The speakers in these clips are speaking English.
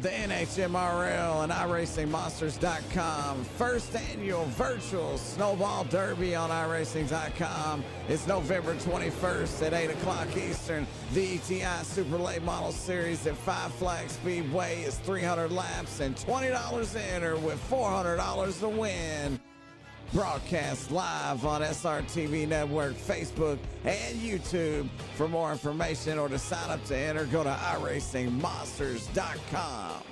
the NHMRL and iracingmonsters.com first annual virtual Snowball Derby on iracing.com. It's November 21st at 8 o'clock Eastern. The ETI Super Late Model Series at Five Flag Speedway is 300 laps and $20 to enter with $400 to win. Broadcast live on SRTV Network, Facebook, and YouTube. For more information or to sign up to enter, go to iracingmonsters.com.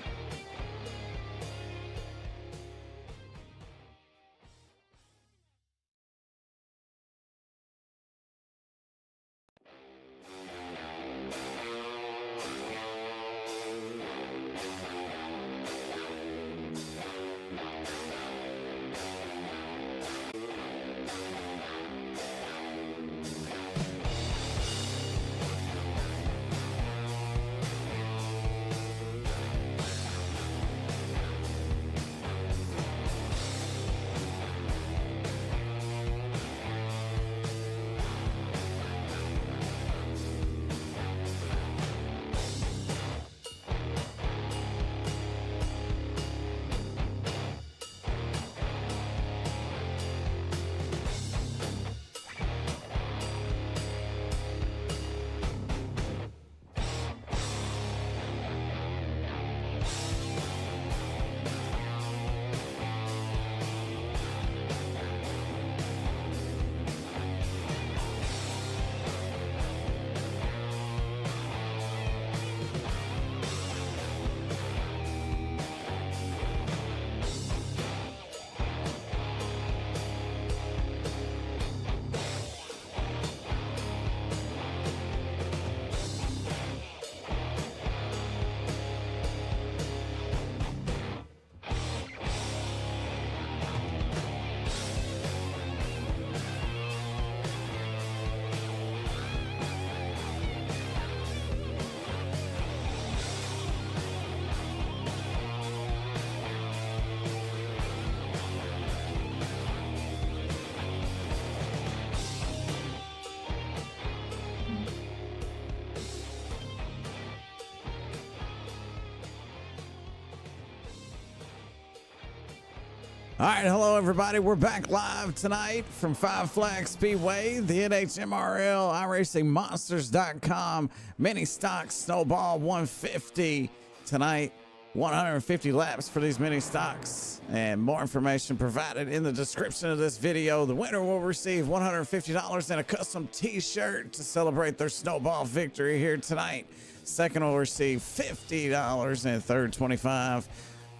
All right, hello everybody. We're back live tonight from Five Flag Speedway, the NHMRL, iracingmonsters.com, mini stock Snowball 150 tonight. 150 laps for these mini stocks, and more information provided in the description of this video. The winner will receive $150 and a custom t-shirt to celebrate their Snowball victory here tonight. Second will receive $50 and third $25.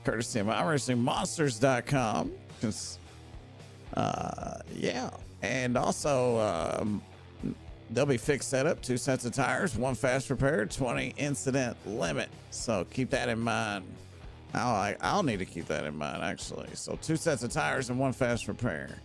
Courtesy of iracingmonsters.com. Yeah. And also, they'll be fixed setup, 2 sets of tires, 1 fast repair, 20 incident limit. So keep that in mind. I'll need to keep that in mind, actually. So 2 sets of tires and 1 fast repair.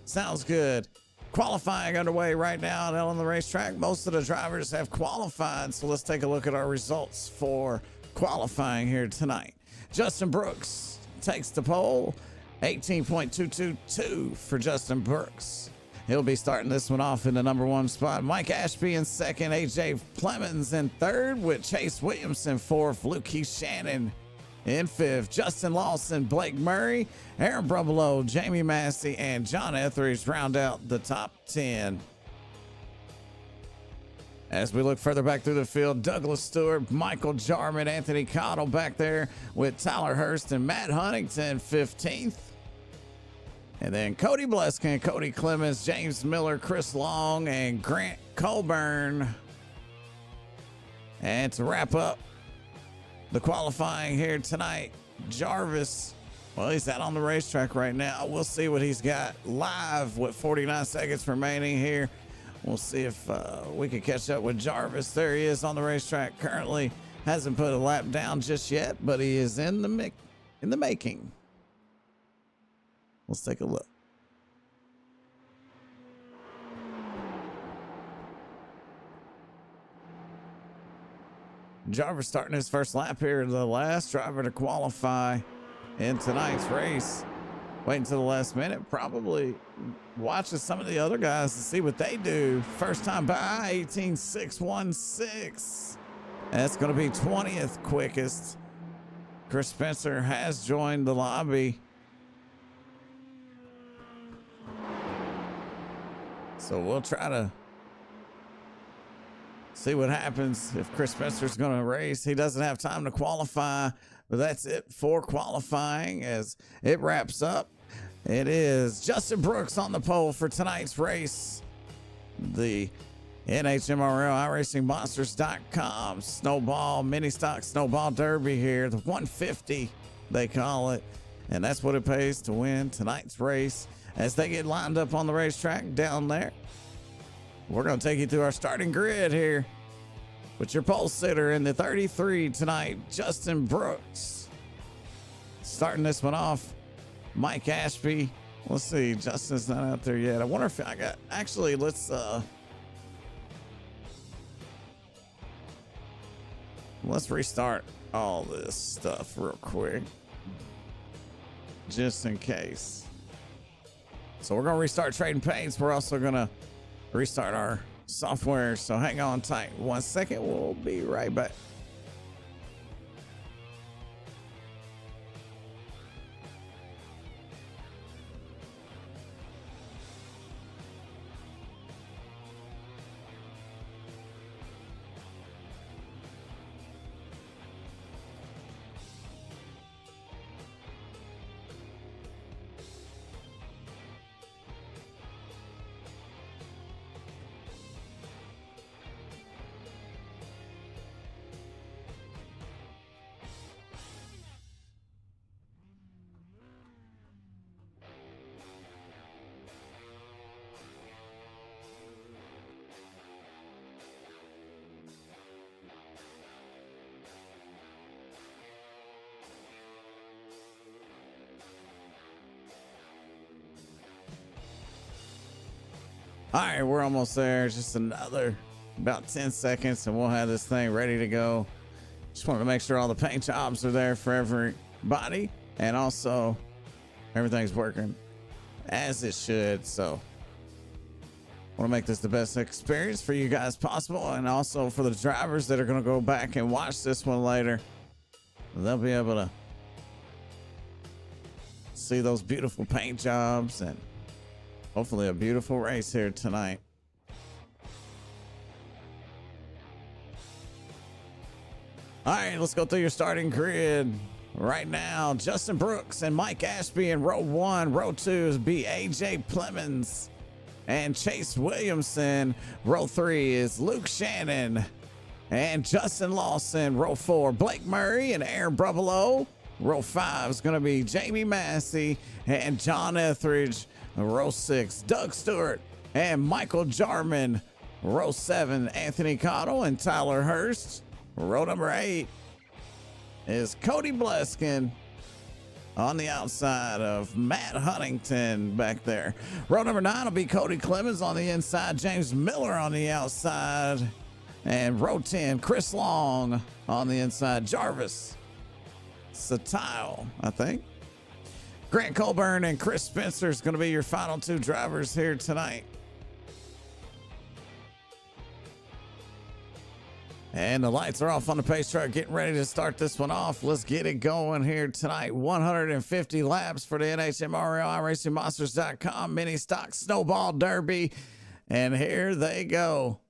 Sounds good. Qualifying underway right now out on the racetrack. Most of the drivers have qualified. So let's take a look at our results for qualifying here tonight. Justin Brooks takes the pole, 18.222 for Justin Brooks. He'll be starting this one off in the #1 spot. Mike Ashby in second, AJ Clemens in third, with Chase Williamson fourth, Luke Shannon in fifth, Justin Lawson, Blake Murray, Aaron Brumbelow, Jamie Massey, and John Etheridge round out the top 10. As we look further back through the field, Douglas Stewart, Michael Jarman, Anthony Cottle back there with Tyler Hurst and Matt Huntington 15th. And then Cody Bleskin, Cody Clemens, James Miller, Chris Long, and Grant Colburn. And to wrap up the qualifying here tonight, Jarvis, well, he's out on the racetrack right now. We'll see what he's got live with 49 seconds remaining here. We'll see if we can catch up with Jarvis. There he is on the racetrack currently. Hasn't put a lap down just yet, but he is in the making. Let's take a look. Jarvis starting his first lap here, the last driver to qualify in tonight's race. Waiting until the last minute, probably watching some of the other guys to see what they do. First time by, 18.616. That's going to be 20th quickest. Chris Spencer has joined the lobby. So we'll try to see what happens if Chris Spencer's going to race. He doesn't have time to qualify, but that's it for qualifying as it wraps up. It is Justin Brooks on the pole for tonight's race. The NHMRL iracingmonsters.com Snowball mini stock Snowball Derby here, the 150 they call it, and that's what it pays to win tonight's race as they get lined up on the racetrack down there. We're going to take you through our starting grid here with your pole sitter in the 33 tonight, Justin Brooks. Starting this one off, Mike Ashby. Let's see, Justin's not out there yet. I wonder if I got, actually, let's restart all this stuff real quick, just in case. So we're going to restart trading paints. We're also going to restart our software. So hang on tight 1 second. We'll be right back. All right, we're almost there. Just another about 10 seconds and we'll have this thing ready to go. Just wanted to make sure all the paint jobs are there for everybody and also everything's working as it should. So I want to make this the best experience for you guys possible, and also for the drivers that are going to go back and watch this one later. They'll be able to see those beautiful paint jobs and hopefully a beautiful race here tonight. All right, let's go through your starting grid right now. Justin Brooks and Mike Ashby in row 1. Row 2 is AJ Plemons and Chase Williamson. Row 3 is Luke Shannon and Justin Lawson. Row 4, Blake Murray and Aaron Brubbelow. Row 5 is going to be Jamie Massey and John Etheridge. Row 6, Doug Stewart and Michael Jarman. Row 7, Anthony Cottle and Tyler Hurst. Row number 8 is Cody Bleskin on the outside of Matt Huntington back there. Row number 9 will be Cody Clemens on the inside, James Miller on the outside, and row 10, Chris Long on the inside, Jarvis Satile, I think. Grant Colburn and Chris Spencer is going to be your final 2 drivers here tonight. And the lights are off on the pace track, getting ready to start this one off. Let's get it going here tonight. 150 laps for the NHMRL iracingmonsters.com mini stock Snowball Derby. And here they go.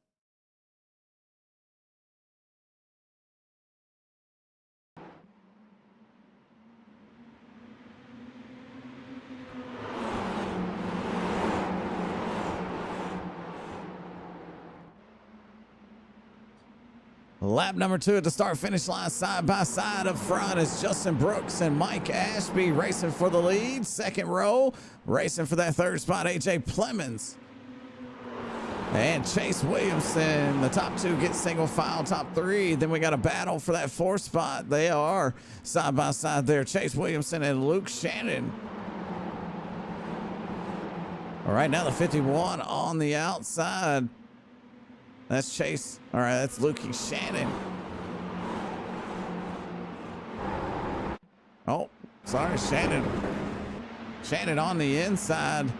Lap number 2 at the start-finish line, side by side. Up front is Justin Brooks and Mike Ashby racing for the lead. Second row, racing for that 3rd spot, AJ Plemons and Chase Williamson. The top 2 get single file, top 3. Then we got a battle for that 4th spot. They are side by side there, Chase Williamson and Luke Shannon. All right, now the 51 on the outside. That's Chase. All right, that's Lukey Shannon. Oh, sorry, Shannon. Shannon on the inside.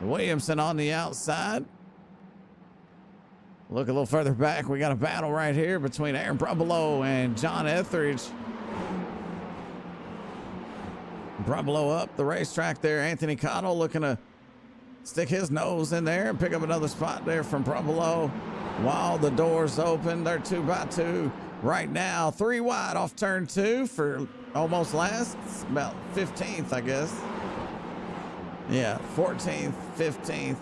Williamson on the outside. Look a little further back. We got a battle right here between Aaron Brumbelow and John Etheridge. Brumbelow up the racetrack there. Anthony Cottle looking to stick his nose in there and pick up another spot there from Brumbelow while the doors open. They're 2x2 right now. 3 wide off turn 2 for almost last. It's about 15th, I guess. Yeah, 14th, 15th.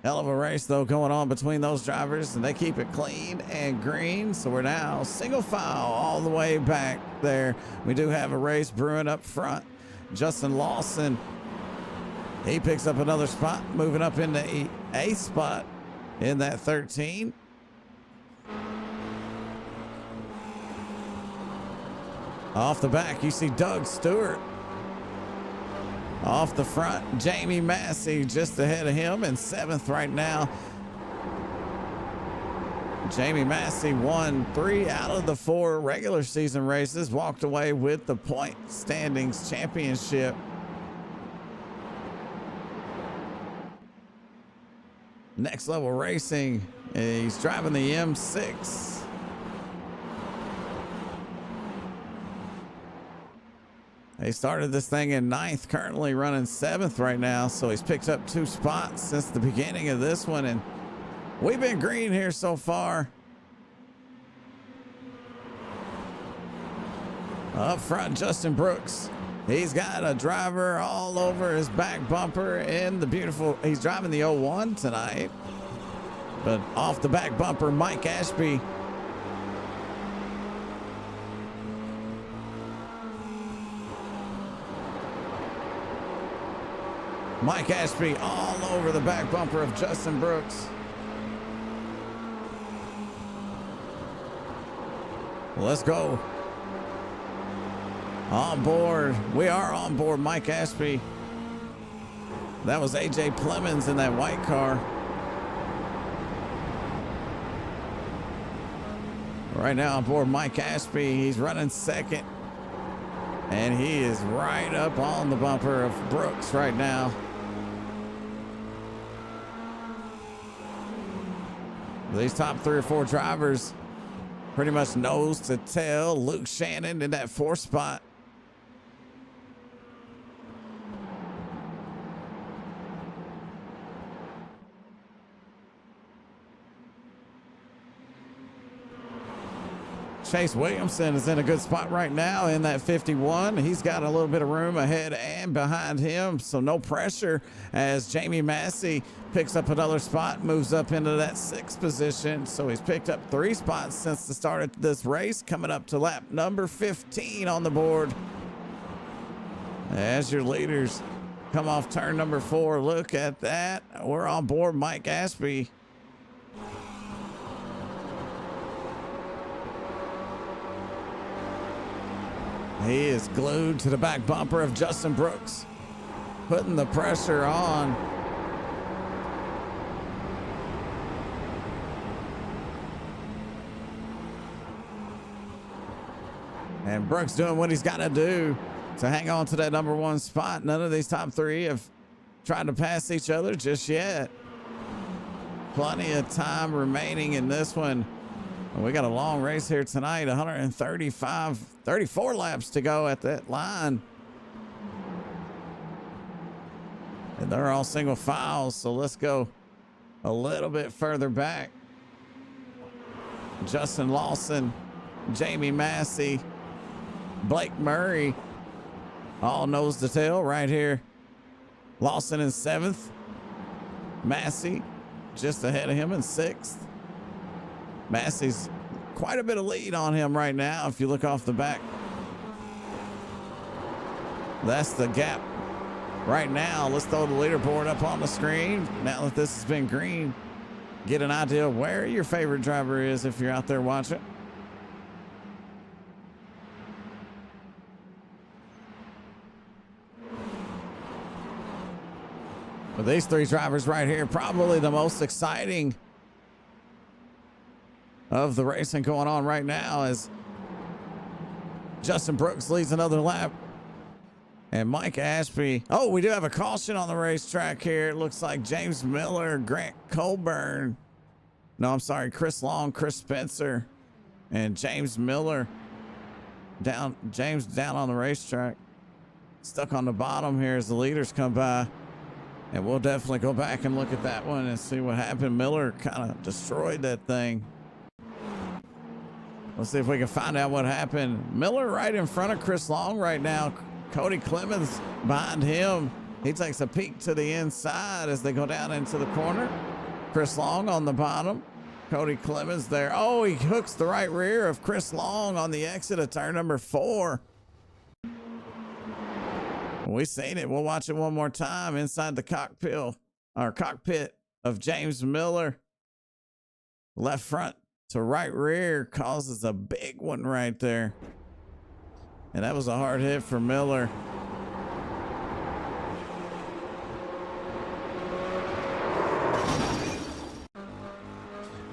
Hell of a race, though, going on between those drivers, and they keep it clean and green. So we're now single file all the way back there. We do have a race brewing up front. Justin Lawson, he picks up another spot, moving up into a spot in that 13. Off the back, you see Doug Stewart. Off the front, Jamie Massey just ahead of him in 7th right now. Jamie Massey won 3 out of the 4 regular season races, walked away with the point standings championship. Next Level Racing, he's driving the M6. He started this thing in 9th, currently running 7th right now, so he's picked up 2 spots since the beginning of this one, and we've been green here so far. Up front, Justin Brooks. He's got a driver all over his back bumper in the beautiful, he's driving the 01 tonight, but off the back bumper, Mike Ashby. Mike Ashby all over the back bumper of Justin Brooks. Let's go. On board. We are on board Mike Ashby. That was AJ Plemons in that white car. Right now on board Mike Ashby. He's running 2nd. And he is right up on the bumper of Brooks right now. These top 3 or 4 drivers pretty much nose to tail. Luke Shannon in that 4th spot. Chase Williamson is in a good spot right now in that 51. He's got a little bit of room ahead and behind him, so no pressure as Jamie Massey picks up another spot, moves up into that 6th position. So he's picked up 3 spots since the start of this race, coming up to lap number 15 on the board. As your leaders come off turn number 4, look at that. We're on board Mike Ashby. He is glued to the back bumper of Justin Brooks, putting the pressure on. And Brooks doing what he's got to do to hang on to that number 1 spot. None of these top 3 have tried to pass each other just yet. Plenty of time remaining in this one. We got a long race here tonight, 34 laps to go at that line. And they're all single files, so let's go a little bit further back. Justin Lawson, Jamie Massey, Blake Murray, all nose to tail right here. Lawson in 7th. Massey just ahead of him in 6th. Massey's quite a bit of lead on him right now if you look off the back. That's the gap right now. Let's throw the leaderboard up on the screen. Now that this has been green, get an idea of where your favorite driver is if you're out there watching. But these 3 drivers right here, probably the most exciting of the racing going on right now as Justin Brooks leads another lap. And Mike Ashby. Oh, we do have a caution on the racetrack here. It looks like James Miller, Grant Colburn No, I'm sorry, Chris Long, Chris Spencer, and James Miller. James down on the racetrack. Stuck on the bottom here as the leaders come by. And we'll definitely go back and look at that one and see what happened. Miller kind of destroyed that thing. Let's see if we can find out what happened. Miller right in front of Chris Long right now. Cody Clemens behind him. He takes a peek to the inside as they go down into the corner. Chris Long on the bottom. Cody Clemens there. Oh, he hooks the right rear of Chris Long on the exit of turn number 4. We've seen it. We'll watch it one more time inside the cockpit of James Miller. Left front to right rear causes a big one right there. And that was a hard hit for Miller.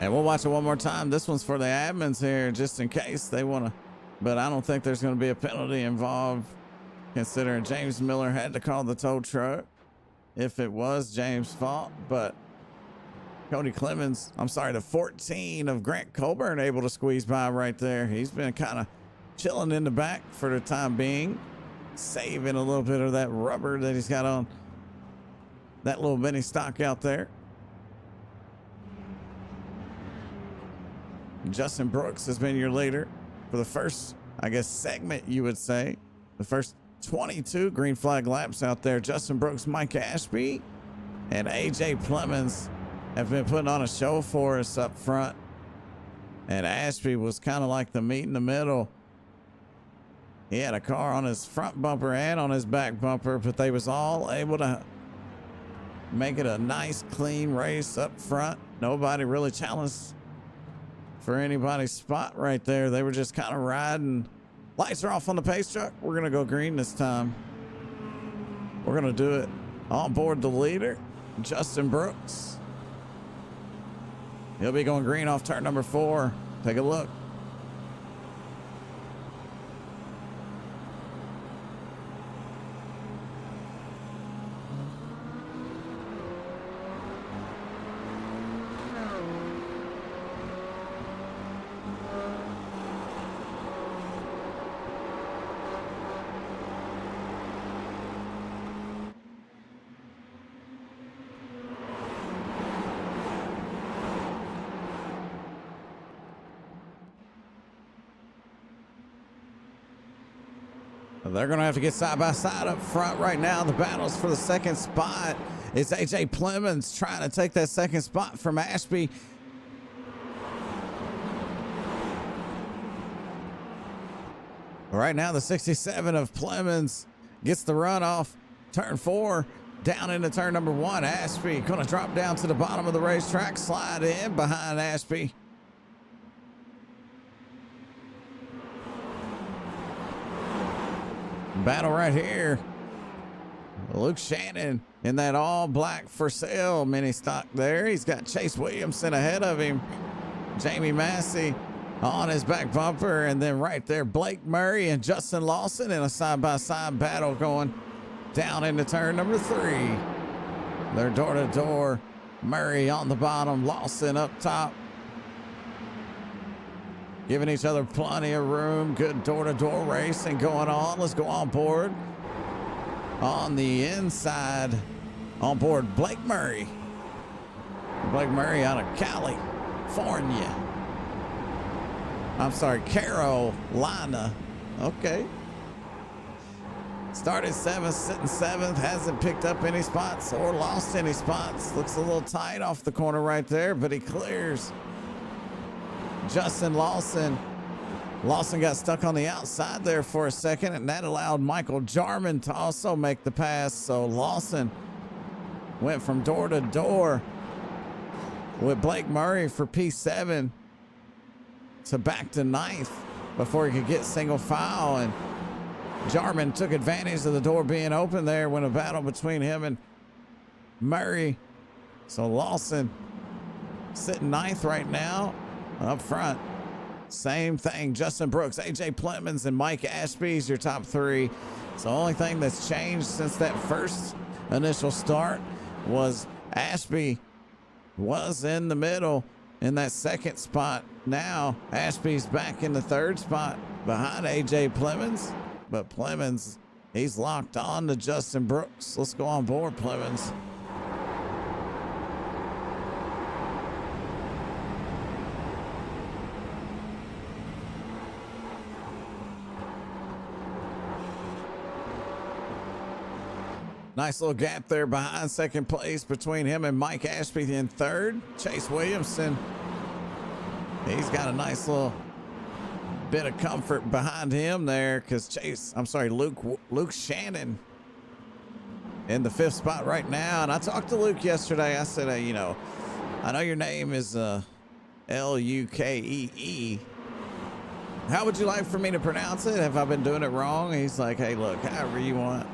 And we'll watch it one more time. This one's for the admins here, just in case they want to. But I don't think there's going to be a penalty involved, considering James Miller had to call the tow truck if it was James' fault. But Cody Clemens, I'm sorry, the 14 of Grant Colburn able to squeeze by right there. He's been kind of chilling in the back for the time being, saving a little bit of that rubber that he's got on that little mini stock out there. Justin Brooks has been your leader for the first, I guess, segment, you would say. The first 22 green flag laps out there. Justin Brooks, Mike Ashby, and AJ Plemons have been putting on a show for us up front. And Ashby was kind of like the meat in the middle. He had a car on his front bumper and on his back bumper, but they was all able to make it a nice, clean race up front. Nobody really challenged for anybody's spot right there. They were just kind of riding. Lights are off on the pace truck. We're going to go green this time. We're going to do it on board the leader, Justin Brooks. He'll be going green off turn number 4. Take a look. They're going to have to get side by side up front right now. The battles for the second spot. It's AJ Plemons trying to take that second spot from Ashby. Right now, the 67 of Plemons gets the run off turn 4 down into turn number 1. Ashby going to drop down to the bottom of the racetrack, slide in behind Ashby. Battle right here. Luke Shannon in that all black for sale mini stock there. He's got Chase Williamson ahead of him. Jamie Massey on his back bumper. And then right there, Blake Murray and Justin Lawson in a side-by-side battle going down into turn number 3. They're door-to-door. Murray on the bottom, Lawson up top. Giving each other plenty of room. Good door-to-door racing going on. Let's go on board. On the inside, on board Blake Murray. Blake Murray out of California. I'm sorry, Carolina. Okay. Started 7th, sitting 7th. Hasn't picked up any spots or lost any spots. Looks a little tight off the corner right there, but he clears. Justin Lawson. Lawson got stuck on the outside there for a second, and that allowed Michael Jarman to also make the pass. So Lawson went from door to door with Blake Murray for P7 to back to 9th before he could get single file. And Jarman took advantage of the door being open there when a battle between him and Murray. So Lawson sitting 9th right now. Up front, same thing. Justin Brooks, AJ Plemons, and Mike Ashby is your top 3. So the only thing that's changed since that first initial start was Ashby was in the middle. in that second spot. Now Ashby's back in the third spot behind AJ Plemons, but Plemons, he's locked on to Justin Brooks. Let's go on board, Plemons. Nice little gap there behind second place between him and Mike Ashby in third. Chase Williamson, he's got a nice little bit of comfort behind him there because Luke Shannon in the fifth spot right now. And I talked to Luke yesterday. I said, hey, you know, I know your name is Lukee. How would you like for me to pronounce it? Have I been doing it wrong? He's like, hey, look, however you want.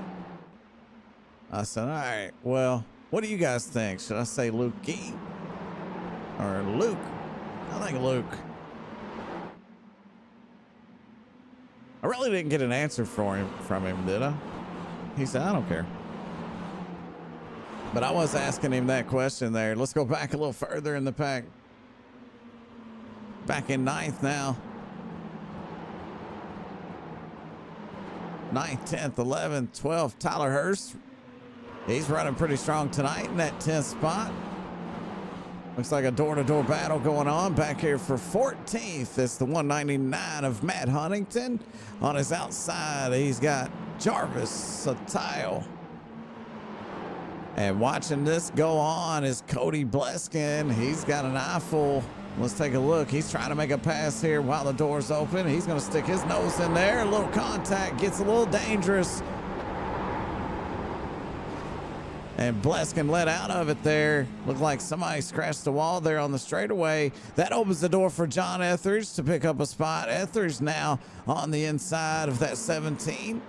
I said, all right, well, what do you guys think? Should I say Lukee or Luke? I think Luke. I really didn't get an answer from him, did I? He said, I don't care. But I was asking him that question there. Let's go back a little further in the pack. Back in ninth now. 9th, 10th, 11th, 12th. Tyler Hurst. He's running pretty strong tonight in that 10th spot. Looks like a door-to-door battle going on back here for 14th. It's the 199 of Matt Huntington. On his outside, he's got Jarvis Satile. And watching this go on is Cody Bleskin. He's got an eyeful. Let's take a look. He's trying to make a pass here while the door's open. He's going to stick his nose in there. A little contact, gets a little dangerous. And Bleskin let out of it there. Looked like somebody scratched the wall there on the straightaway. That opens the door for John Etheridge to pick up a spot. Etheridge now on the inside of that 17.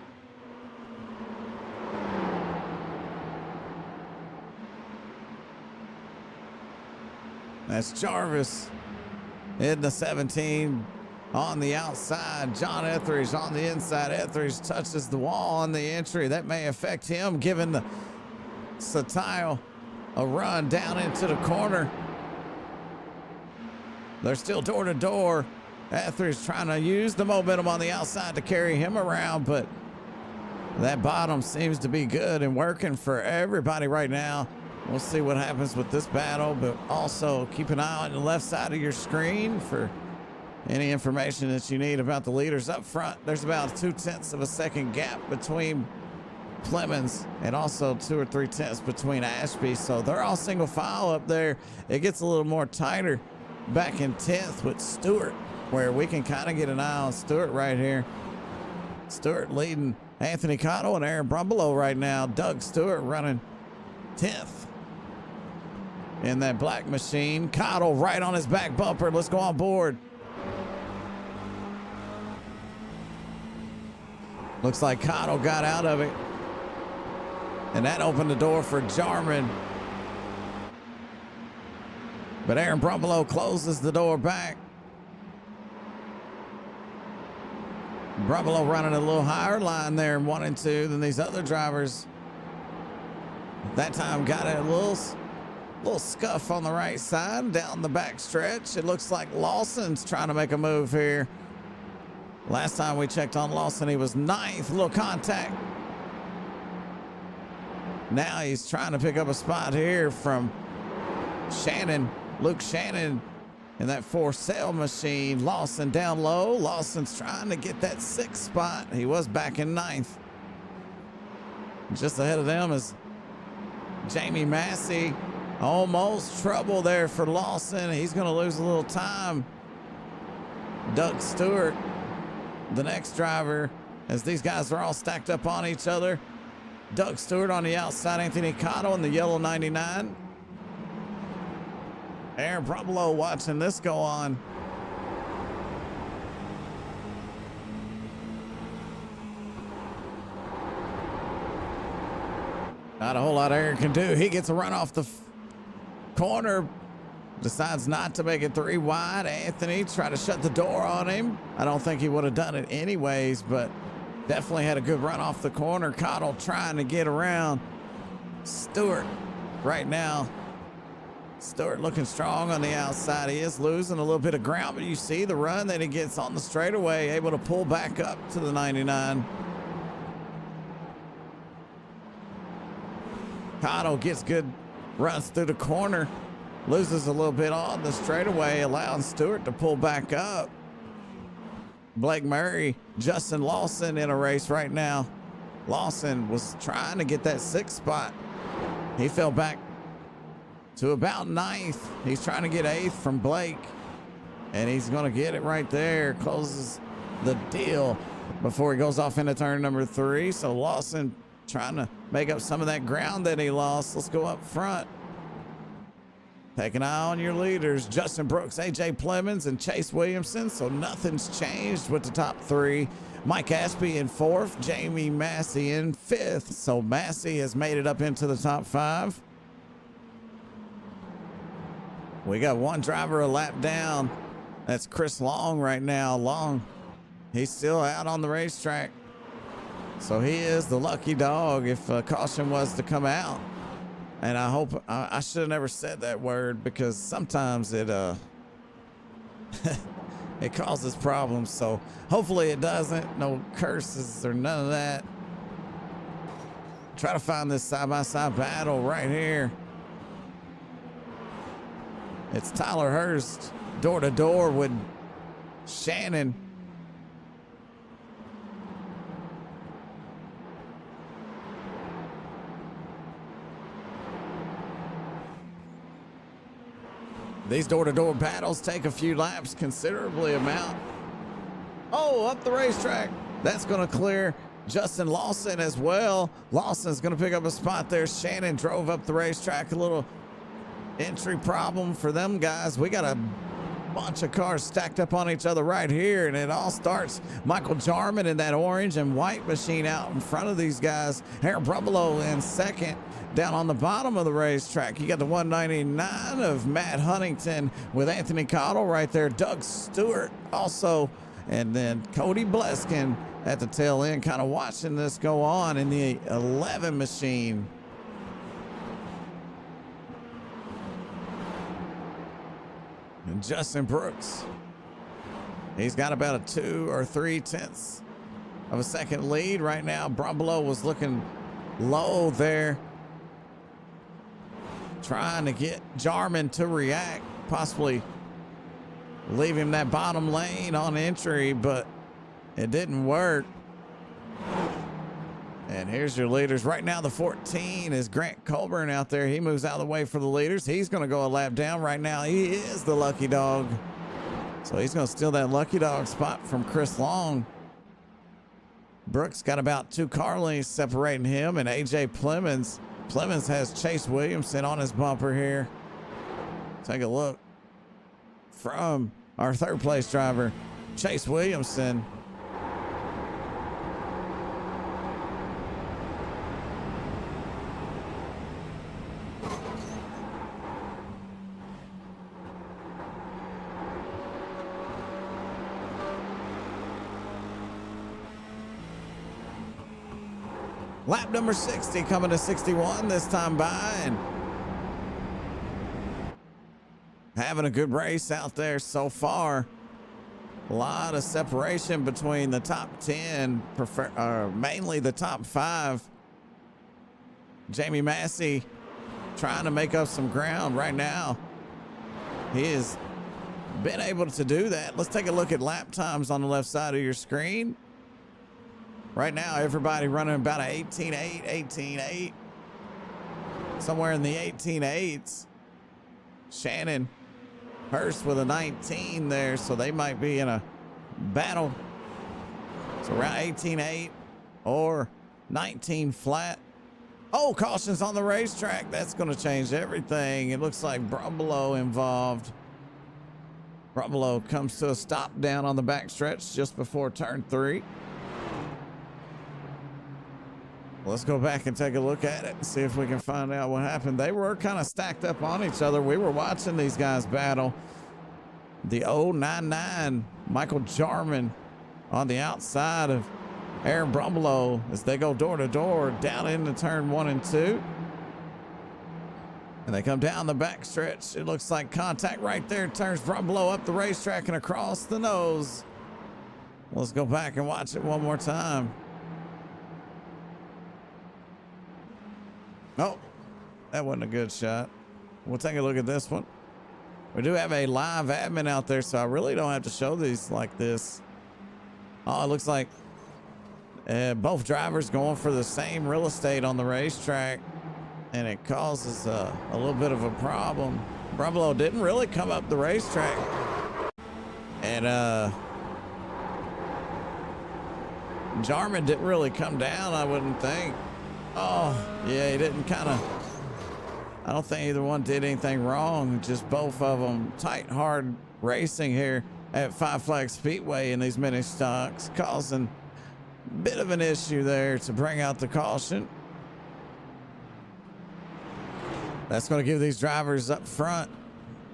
That's Jarvis in the 17 on the outside. John Etheridge on the inside. Etheridge touches the wall on the entry. That may affect him, giving the Satile a run down into the corner. They're still door to door. Etheridge trying to use the momentum on the outside to carry him around, but that bottom seems to be good and working for everybody right now. We'll see what happens with this battle, but also keep an eye on the left side of your screen for any information that you need about the leaders up front. There's about 0.2 of a second gap between Plemons and also 2 or 3 tenths between Ashby, so they're all single file up there. It gets a little more tighter back in 10th with Stewart, where we can kind of get an eye on Stewart right here. Stewart leading Anthony Cottle and Aaron Brumbelow right now. Doug Stewart running 10th in that black machine. Cottle right on his back bumper. Let's go on board. Looks like Cottle got out of it, and that opened the door for Jarman. But Aaron Brumbelow closes the door back. Brumbelow running a little higher line there in 1 and 2 than these other drivers. That time got a little scuff on the right side down the back stretch. It looks like Lawson's trying to make a move here. Last time we checked on Lawson, he was 9th. A little contact. Now he's trying to pick up a spot here from Shannon, Luke Shannon, in that for sale machine. Lawson down low. Lawson's trying to get that 6th spot. He was back in 9th. Just ahead of them is Jamie Massey. Almost trouble there for Lawson. He's going to lose a little time. Doug Stewart, the next driver, as these guys are all stacked up on each other. Doug Stewart on the outside, Anthony Cottle in the yellow 99. Aaron Brumbelow watching this go on. Not a whole lot Aaron can do. He gets a run off the corner, decides not to make it 3 wide. Anthony tried to shut the door on him. I don't think he would have done it anyways, but definitely had a good run off the corner. Cottle trying to get around Stewart right now. Stewart looking strong on the outside. He is losing a little bit of ground, but you see the run that he gets on the straightaway, able to pull back up to the 99. Cotto gets good runs through the corner, loses a little bit on the straightaway, allowing Stewart to pull back up. Blake Murray, Justin Lawson in a race right now. Lawson was trying to get that 6th spot. He fell back to about 9th. He's trying to get 8th from Blake, and he's going to get it right there. Closes the deal before he goes off into turn number 3. So Lawson trying to make up some of that ground that he lost. Let's go up front. Take an eye on your leaders, Justin Brooks, AJ Plemons, and Chase Williamson. So nothing's changed with the top 3. Mike Ashby in 4th, Jamie Massey in 5th. So Massey has made it up into the top 5. We got one driver a lap down. That's Chris Long right now. Long, he's still out on the racetrack. So he is the lucky dog if caution was to come out. And I hope, I should have never said that word because sometimes it it causes problems. So hopefully it doesn't. No curses or none of that. Try to find this side-by-side battle right here. It's Tyler Hurst door to door with Shannon. These door-to-door battles take a few laps, considerably amount. Oh, up the racetrack. That's going to clear Justin Lawson as well. Lawson's going to pick up a spot there. Shannon drove up the racetrack. A little entry problem for them guys. We got a bunch of cars stacked up on each other right here, and it all starts Michael Jarman in that orange and white machine out in front of these guys. Aaron Brumbelow in 2nd. Down on the bottom of the racetrack, you got the 199 of Matt Huntington with Anthony Cottle right there. Doug Stewart also, and then Cody Bleskin at the tail end, kind of watching this go on in the 11 machine. And Justin Brooks, he's got about a 2 or 3 tenths of a second lead right now. Brumbelow was looking low there, trying to get Jarman to react, possibly leave him that bottom lane on entry, but it didn't work. And here's your leaders. Right now, the 14 is Grant Colburn out there. He moves out of the way for the leaders. He's going to go a lap down right now. He is the lucky dog. So he's going to steal that lucky dog spot from Chris Long. Brooks got about 2 car lengths separating him and AJ Plemons. Plemons has Chase Williamson on his bumper here. Take a look from our 3rd place driver, Chase Williamson. Lap number 60 coming to 61 this time by, and having a good race out there so far. A lot of separation between the top 10, mainly the top 5. Jamie Massey trying to make up some ground right now. He has been able to do that. Let's take a look at lap times on the left side of your screen. Right now, everybody running about a 18.8, 18.8. Somewhere in the 18.8s. Shannon Hurst with a 19 there, so they might be in a battle. So around 18.8 or 19 flat. Oh, caution's on the racetrack. That's going to change everything. It looks like Brumbelow involved. Brumbelow comes to a stop down on the backstretch just before turn 3. Let's go back and take a look at it and see if we can find out what happened. They were kind of stacked up on each other. We were watching these guys battle. The 099, Michael Jarman on the outside of Aaron Brumbelow as they go door to door down into turn 1 and 2. And they come down the backstretch. It looks like contact right there. Turns front blow up the racetrack and across the nose. Let's go back and watch it one more time. Oh, that wasn't a good shot. We'll take a look at this one. We do have a live admin out there, so I really don't have to show these like this. Oh, it looks like both drivers going for the same real estate on the racetrack, and it causes a little bit of a problem. Brumlow didn't really come up the racetrack, and Jarman didn't really come down, I wouldn't think. Oh, yeah, he didn't I don't think either one did anything wrong. Just both of them tight, hard racing here at Five Flags Speedway in these mini stocks, causing a bit of an issue there to bring out the caution. That's going to give these drivers up front.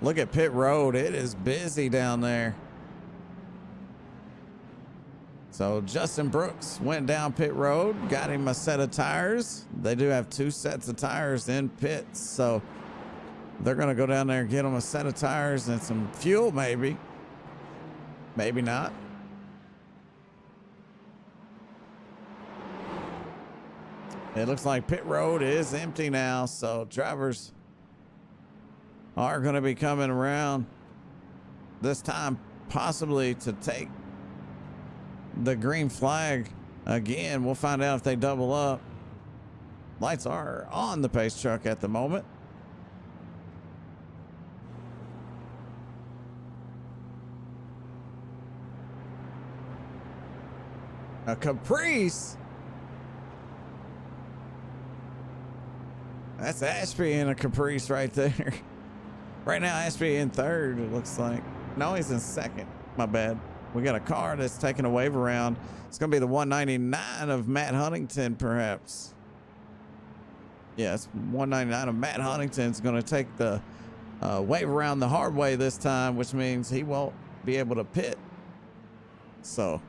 Look at pit road. It is busy down there. So Justin Brooks went down pit road, got him a set of tires. They do have 2 sets of tires in pits, so they're going to go down there and get him a set of tires and some fuel, maybe. Maybe not. It looks like pit road is empty now, so drivers are going to be coming around this time, possibly to take the green flag again. We'll find out if they double up. Lights are on the pace truck at the moment. A Caprice. That's Ashby in a Caprice right there. Right now, Ashby in third, it looks like. No, he's in second. My bad. We got a car that's taking a wave around. It's going to be the 199 of Matt Huntington, perhaps. Yeah, it's 199 of Matt Huntington. It's going to take the wave around the hard way this time, which means he won't be able to pit. So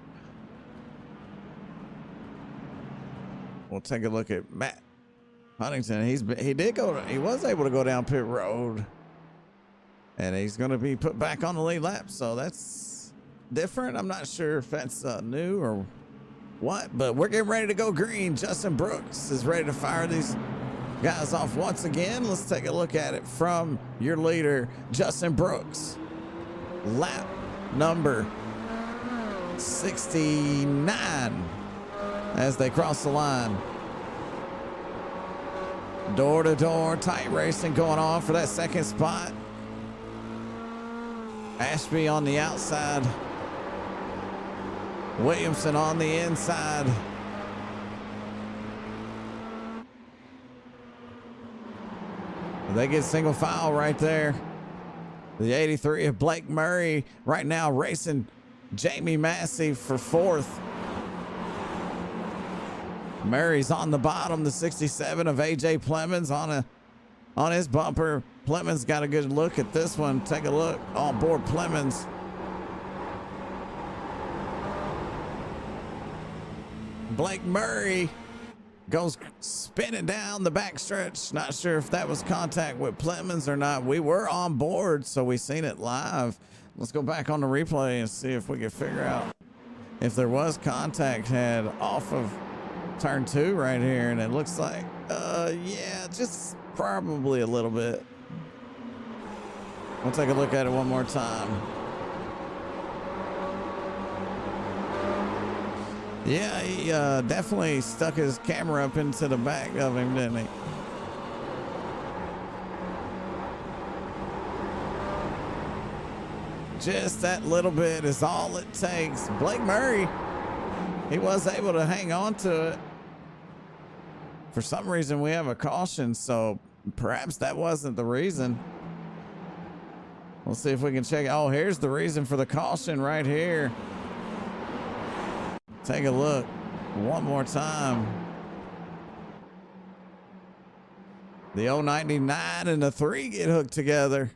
we'll take a look at Matt Huntington. He was able to go down pit road, and he's going to be put back on the lead lap. So that's different. I'm not sure if that's new or what, but we're getting ready to go green. Justin Brooks is ready to fire these guys off once again. Let's take a look at it from your leader, Justin Brooks. Lap number 69 as they cross the line. Door to door, tight racing going on for that second spot. Ashby on the outside. Williamson on the inside. They get single file right there. The 83 of Blake Murray right now racing Jamie Massey for fourth. Murray's on the bottom. The 67 of AJ Plemons on his bumper. Plemons got a good look at this one. Take a look on board Plemons. Blake Murray goes spinning down the backstretch. Not sure if that was contact with Plemons or not. We were on board, so we seen it live. Let's go back on the replay and see if we can figure out if there was contact had off of turn 2 right here. And it looks like, yeah, just probably a little bit. We'll take a look at it one more time. Yeah, he definitely stuck his camera up into the back of him, didn't he? Just that little bit is all it takes. Blake Murray, he was able to hang on to it. For some reason, we have a caution, so perhaps that wasn't the reason. We'll see if we can check. Oh, here's the reason for the caution right here. Take a look one more time. The 099 and the 3 get hooked together.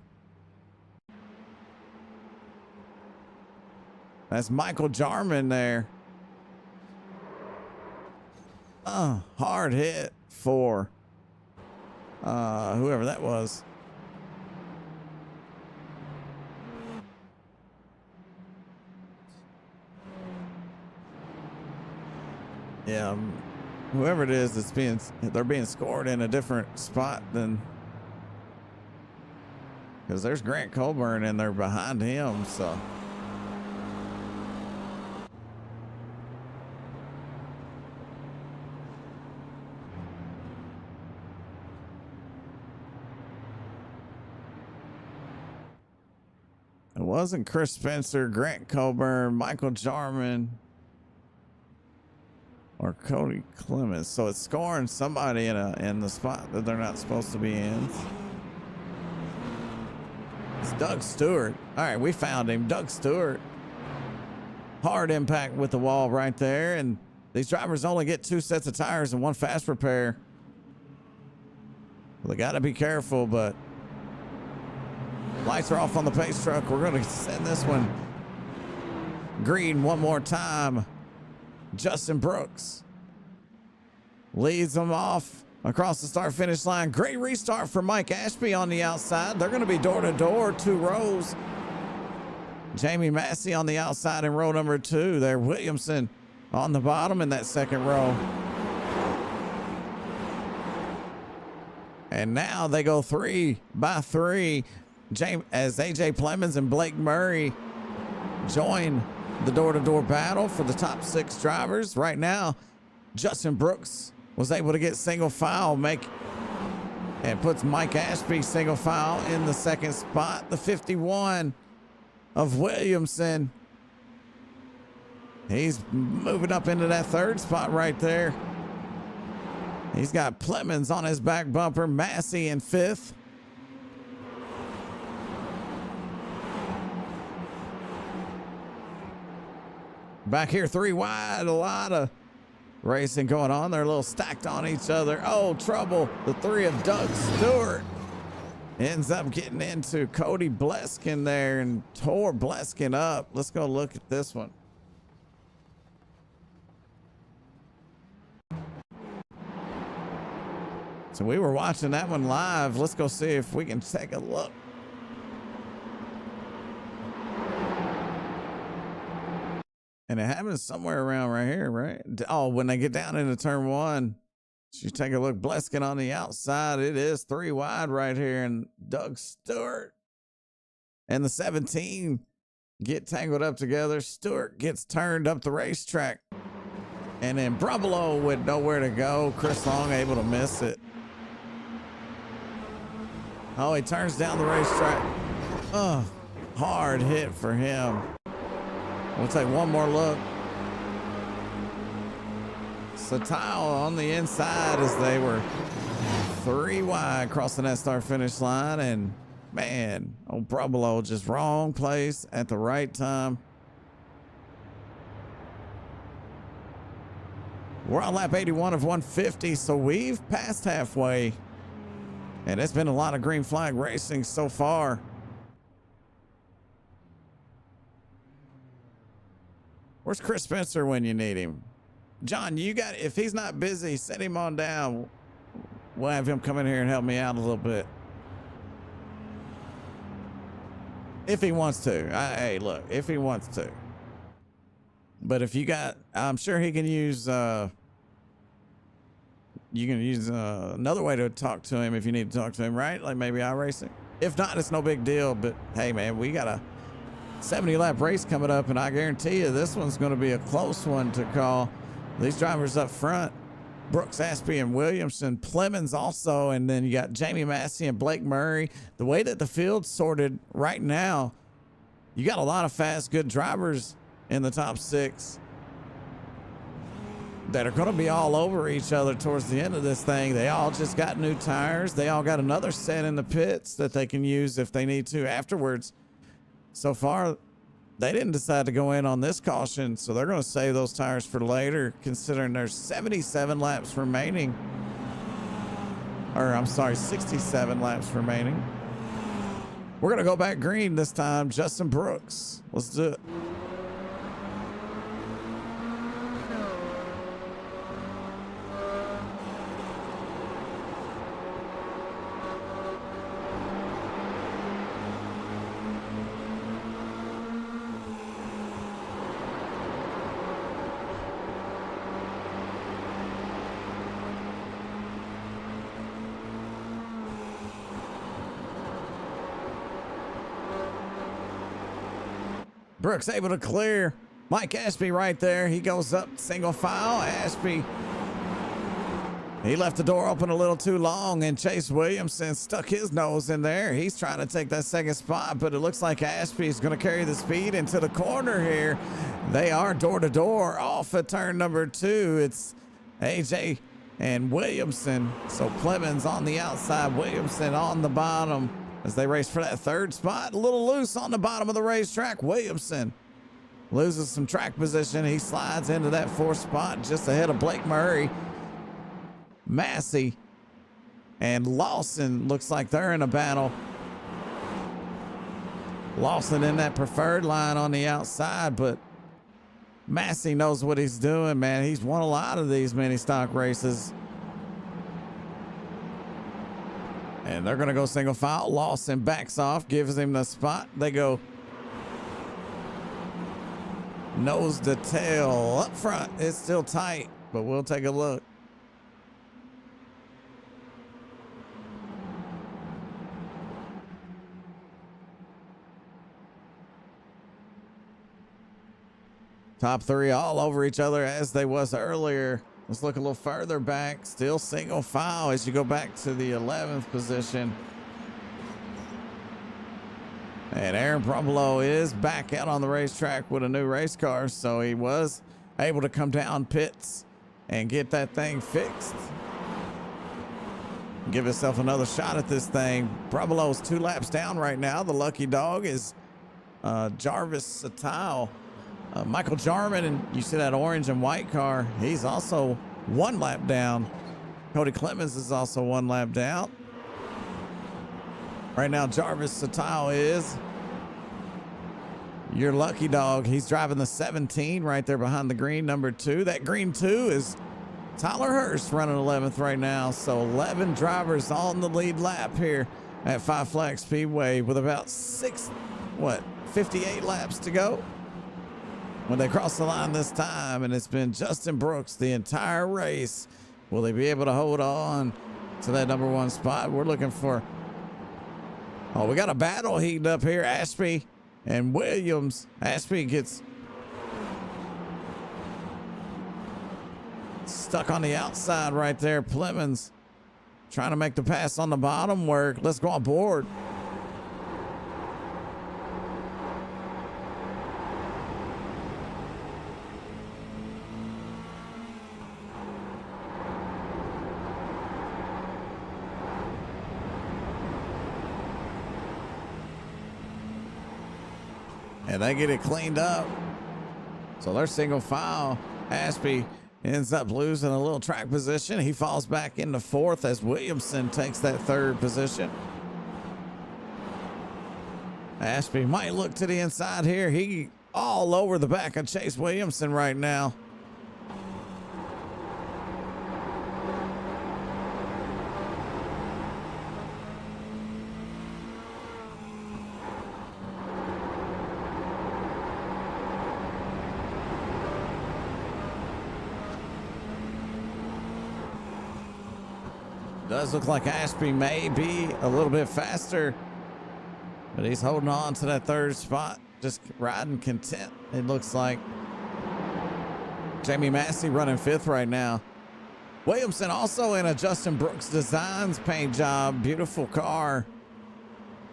That's Michael Jarman there. Hard hit for whoever that was. Yeah, whoever it is that's they're being scored in a different spot than, because there's Grant Colburn and they're behind him, so. It wasn't Chris Spencer, Grant Colburn, Michael Jarman, or Cody Clemens. So it's scoring somebody in the spot that they're not supposed to be in. It's Doug Stewart. All right, we found him. Doug Stewart. Hard impact with the wall right there. And these drivers only get 2 sets of tires and 1 fast repair. Well, they got to be careful, but lights are off on the pace truck. We're going to send this one green one more time. Justin Brooks leads them off across the start finish line. Great restart for Mike Ashby on the outside. They're going to be door to door, 2 rows. Jamie Massey on the outside in row number 2 there. Williamson on the bottom in that second row. And now they go 3 by 3 as AJ Plemons and Blake Murray join the door-to-door battle for the top 6 drivers. Right now, Justin Brooks was able to get single file and puts Mike Ashby single file in the second spot. The 51 of Williamson. He's moving up into that 3rd spot right there. He's got Plemons on his back bumper, Massey in 5th. Back here 3 wide, a lot of racing going on. They're a little stacked on each other. Oh, trouble. The 3 of Doug Stewart ends up getting into Cody Bleskin there and tore Bleskin up. Let's go look at this one. So we were watching that one live. Let's go see if we can take a look. And it happens somewhere around right here, right? Oh, when they get down into turn 1, you take a look. Bleskin on the outside. It is 3 wide right here. And Doug Stewart and the 17 get tangled up together. Stewart gets turned up the racetrack. And then Brumbelow with nowhere to go. Chris Long able to miss it. Oh, he turns down the racetrack. Oh, hard hit for him. We'll take one more look. Satile on the inside as they were 3 wide crossing that start finish line. And man, old Brumbelow just wrong place at the right time. We're on lap 81 of 150, so we've passed halfway. And it's been a lot of green flag racing so far. Where's Chris Spencer when you need him? John, if he's not busy, send him on down. We'll have him come in here and help me out a little bit. If he wants to. Hey, look, if he wants to. But if you got, I'm sure he can use, you can use another way to talk to him if you need to talk to him, right? Like maybe iRacing. If not, it's no big deal. But hey, man, we got a 70-lap race coming up, and I guarantee you this one's going to be a close one to call. These drivers up front, Brooks, Ashby, and Williamson, Plemons also, and then you got Jamie Massey and Blake Murray. The way that the field's sorted right now, you got a lot of fast, good drivers in the top 6 that are going to be all over each other towards the end of this thing. They all just got new tires. They all got another set in the pits that they can use if they need to afterwards. So far, they didn't decide to go in on this caution, so they're going to save those tires for later, considering there's 77 laps remaining. Or, I'm sorry, 67 laps remaining. We're going to go back green this time. Justin Brooks. Let's do it. Brooks able to clear. Mike Ashby right there. He goes up single file. Ashby, he left the door open a little too long, and Chase Williamson stuck his nose in there. He's trying to take that second spot, but it looks like Ashby's going to carry the speed into the corner here. They are door to door off at turn number 2. It's AJ and Williamson. So Clemens on the outside, Williamson on the bottom as they race for that third spot. A little loose on the bottom of the racetrack. Williamson loses some track position. He slides into that 4th spot just ahead of Blake Murray. Massey and Lawson looks like they're in a battle. Lawson in that preferred line on the outside, but Massey knows what he's doing, man. He's won a lot of these mini stock races. And they're going to go single file. Lawson backs off, gives him the spot. They go nose to tail up front. It's still tight, but we'll take a look. Top 3 all over each other as they was earlier. Let's look a little further back. Still single file as you go back to the 11th position. And Aaron Brumlow is back out on the racetrack with a new race car, so he was able to come down pits and get that thing fixed. Give himself another shot at this thing. Brumlow's 2 laps down right now. The lucky dog is Jarvis Satile. Michael Jarman, and you see that orange and white car, he's also 1 lap down. Cody Clemens is also 1 lap down. Right now, Jarvis Satile is your lucky dog. He's driving the 17 right there behind the green number 2. That green 2 is Tyler Hurst running 11th right now. So 11 drivers on the lead lap here at Five Flags Speedway with about 58 laps to go when they cross the line this time, and it's been Justin Brooks the entire race. Will they be able to hold on to that number 1 spot? We're looking for, we got a battle heating up here. Ashby and Williams. Ashby gets stuck on the outside right there. Plemons trying to make the pass on the bottom work. Let's go on board. And they get it cleaned up. So they're single file. Ashby ends up losing a little track position. He falls back into 4th as Williamson takes that 3rd position. Ashby might look to the inside here. He all over the back of Chase Williamson right now. Does look like Ashby may be a little bit faster, but he's holding on to that 3rd spot, just riding content. It looks like Jamie Massey running 5th right now. Williamson also in a Justin Brooks Designs paint job. Beautiful car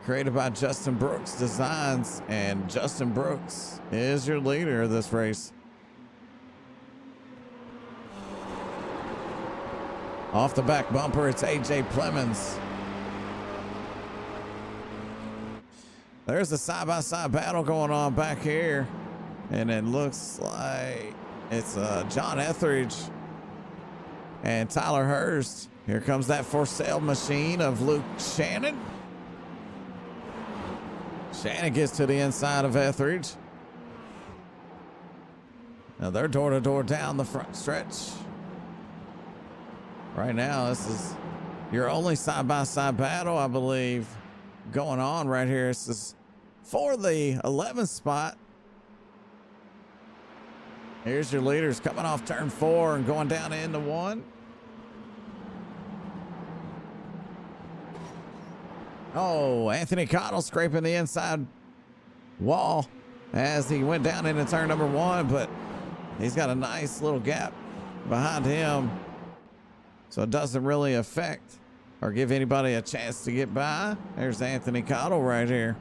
created by Justin Brooks Designs, and Justin Brooks is your leader of this race. Off the back bumper, it's AJ Plemons. There's a side-by-side battle going on back here. And it looks like it's John Etheridge and Tyler Hurst. Here comes that for sale machine of Luke Shannon. Shannon gets to the inside of Etheridge. Now they're door-to-door down the front stretch. Right now, this is your only side-by-side battle, I believe, going on right here. This is for the 11th spot. Here's your leaders coming off turn 4 and going down into 1. Oh, Anthony Cottle scraping the inside wall. as he went down into turn number 1, but he's got a nice little gap behind him, so it doesn't really affect or give anybody a chance to get by. There's Anthony Cottle right here.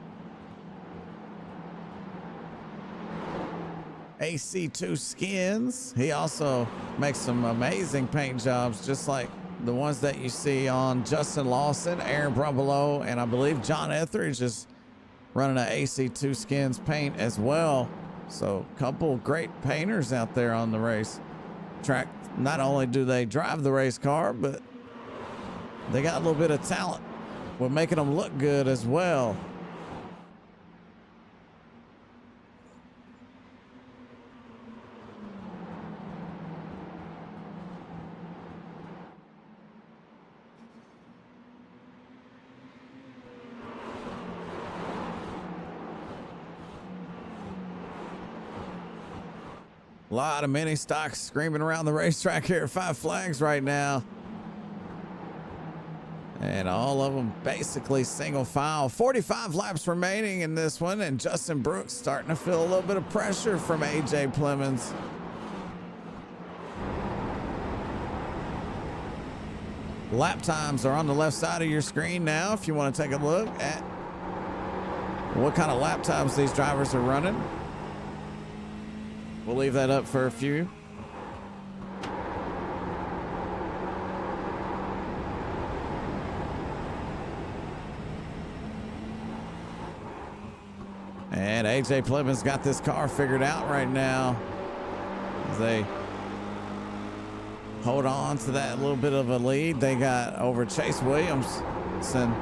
AC2 Skins. He also makes some amazing paint jobs, just like the ones that you see on Justin Lawson, Aaron Brumbelow, and I believe John Etheridge is running an AC2 Skins paint as well. So a couple great painters out there on the race track. Not only do they drive the race car, but they got a little bit of talent with making them look good as well. A lot of mini stocks screaming around the racetrack here at Five Flags right now. And all of them basically single file. 45 laps remaining in this one, and Justin Brooks starting to feel a little bit of pressure from AJ Plemons. Lap times are on the left side of your screen now if you want to take a look at what kind of lap times these drivers are running. We'll leave that up for a few. And AJ Plemons got this car figured out right now as they hold on to that little bit of a lead they got over Chase Williamson.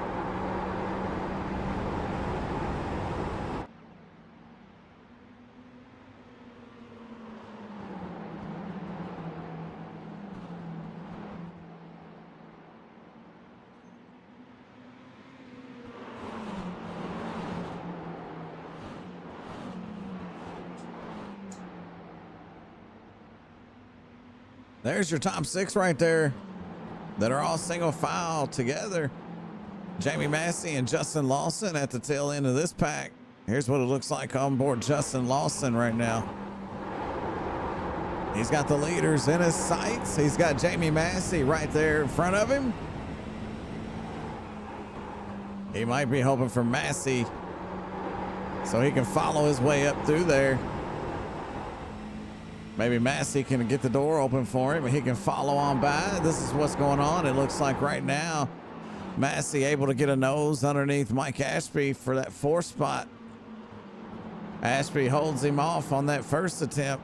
There's your top 6 right there that are all single file together. Jamie Massey and Justin Lawson at the tail end of this pack. Here's what it looks like on board Justin Lawson right now. He's got the leaders in his sights. He's got Jamie Massey right there in front of him. He might be hoping for Massey so he can follow his way up through there. Maybe Massey can get the door open for him and he can follow on by. This is what's going on. It looks like right now, Massey able to get a nose underneath Mike Ashby for that 4th spot. Ashby holds him off on that first attempt.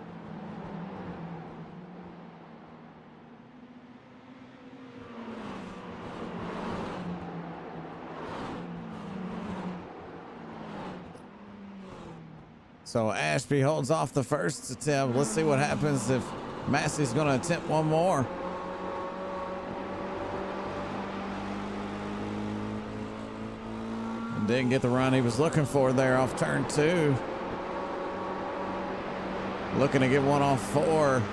So Ashby holds off the first attempt. Let's see what happens if Massey's going to attempt one more. And didn't get the run he was looking for there off turn 2. Looking to get one off 4.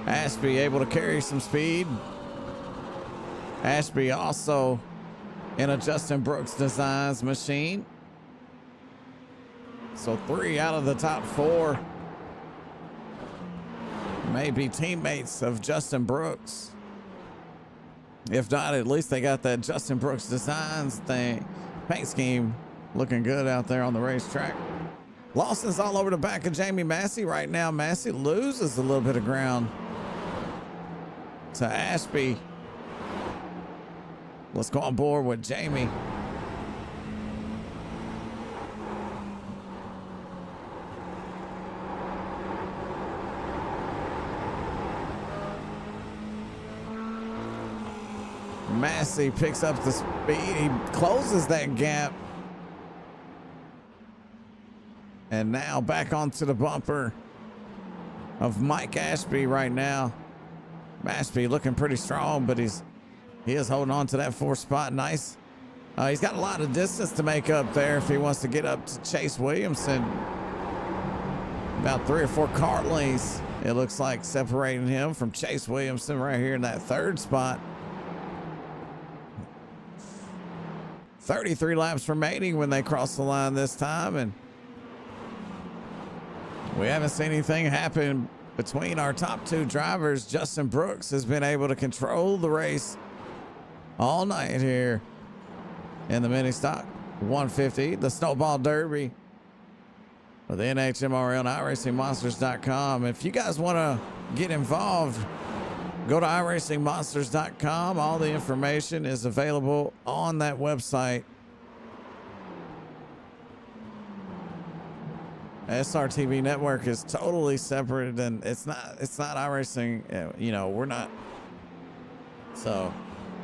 Ashby able to carry some speed. Ashby also in a Justin Brooks Designs machine. So 3 out of the top 4 may be teammates of Justin Brooks. If not, at least they got that Justin Brooks Designs thing, paint scheme looking good out there on the racetrack. Lawson's all over the back of Jamie Massey right now. Massey loses a little bit of ground to Ashby. Let's go on board with Jamie. Massey picks up the speed. He closes that gap. And now back onto the bumper of Mike Ashby right now. Ashby looking pretty strong, but he is holding on to that 4th spot. Nice. He's got a lot of distance to make up there if he wants to get up to Chase Williamson. About 3 or 4 car lengths, it looks like, separating him from Chase Williamson right here in that 3rd spot. 33 laps remaining when they cross the line this time, and We haven't seen anything happen between our top two drivers. Justin Brooks has been able to control the race all night here in the mini stock 150, the Snowball Derby with the NHMRL and iracingmonsters.com. If you guys want to get involved, go to iracingmonsters.com. All the information is available on that website. SRTV Network is totally separate, and it's not iRacing. You know, we're not. So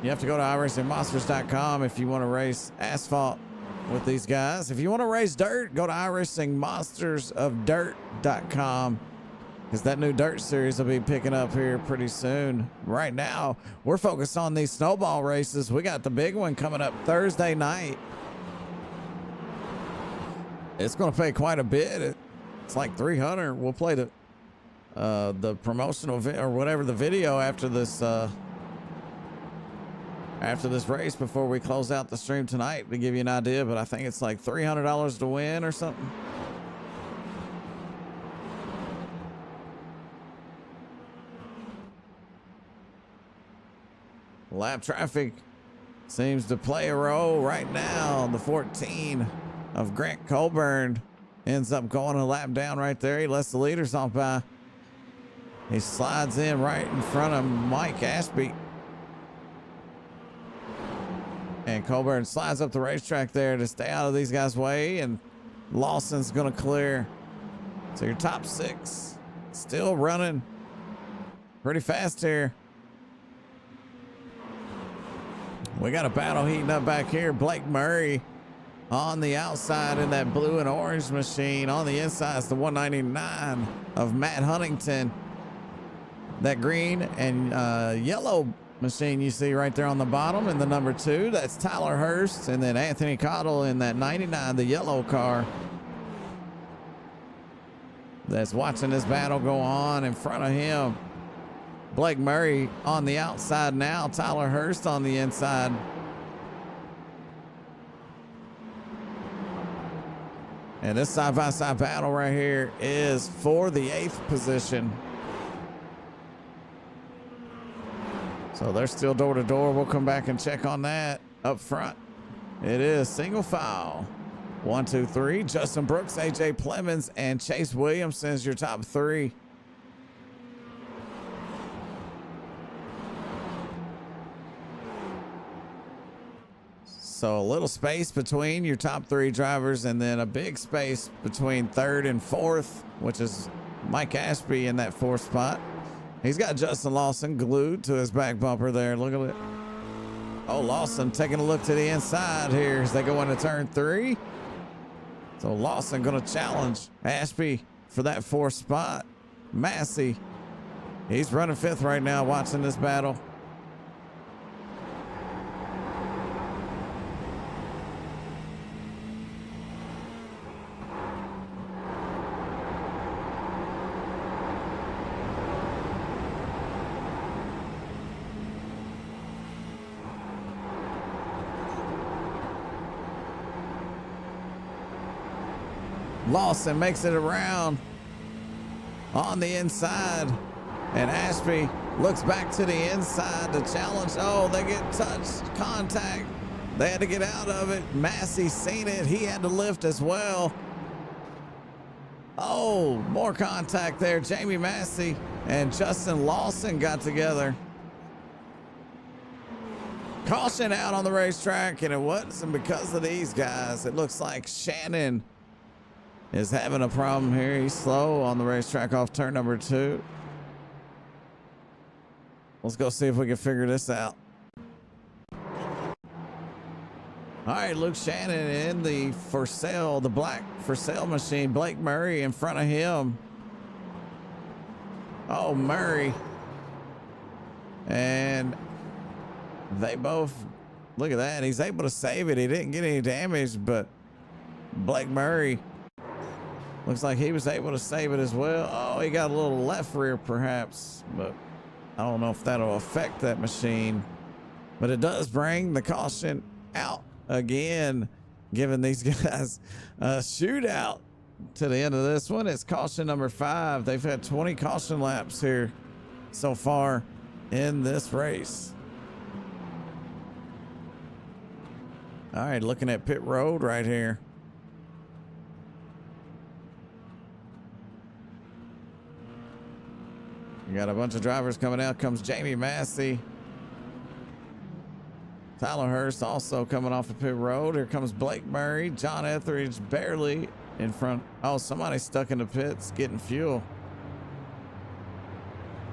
you have to go to iracingmonsters.com if you want to race asphalt with these guys. If you want to race dirt, go to iracingmonstersofdirt.com, because that new dirt series will be picking up here pretty soon. Right now, we're focused on these snowball races. We got the big one coming up Thursday night. It's going to pay quite a bit. It's like $300. We'll play the promotional or whatever, the video after this race before we close out the stream tonight to give you an idea. But I think it's like $300 to win or something. Lap traffic seems to play a role right now. The 14 of Grant Colburn ends up going a lap down right there. He lets the leaders off by. He slides in right in front of Mike Ashby. And Colburn slides up the racetrack there to stay out of these guys' way. And Lawson's going to clear. So your top six still running pretty fast here. We got a battle heating up back here. Blake Murray on the outside in that blue and orange machine. On the inside is the 199 of Matt Huntington. That green and yellow machine you see right there on the bottom in the number 2, that's Tyler Hurst. And then Anthony Cottle in that 99, the yellow car, that's watching this battle go on in front of him. Blake Murray on the outside now, Tyler Hurst on the inside. And this side-by-side battle right here is for the 8th position. So they're still door to door. We'll come back and check on that up front. It is single file. 1, 2, 3. Justin Brooks, AJ Plemons, and Chase Williamson is your top 3. So a little space between your top 3 drivers, and then a big space between 3rd and 4th, which is Mike Ashby in that 4th spot. He's got Justin Lawson glued to his back bumper there. Look at it. Oh, Lawson taking a look to the inside here as they go into turn 3. So Lawson going to challenge Ashby for that 4th spot. Massey, he's running 5th right now, watching this battle. Lawson makes it around on the inside, and Ashby looks back to the inside to challenge. Oh, they get touched, contact. They had to get out of it. Massey seen it. He had to lift as well. Oh, more contact there. Jamie Massey and Justin Lawson got together. Caution out on the racetrack, and it wasn't because of these guys. It looks like Shannon is having a problem here. He's slow on the racetrack off turn number 2. Let's go see if we can figure this out. All right, Luke Shannon in the for sale, the black for sale machine. Blake Murray in front of him. Oh, Murray. And they both, look at that. He's able to save it. He didn't get any damage, but Blake Murray looks like he was able to save it as well. Oh, he got a little left rear perhaps, but I don't know if that'll affect that machine. But it does bring the caution out again, giving these guys a shootout to the end of this one. It's caution number 5. They've had 20 caution laps here so far in this race. All right, looking at pit road right here. You got a bunch of drivers coming out. Comes Jamie Massey. Tyler Hurst also coming off the pit road. Here comes Blake Murray. John Etheridge barely in front. Oh, somebody's stuck in the pits getting fuel.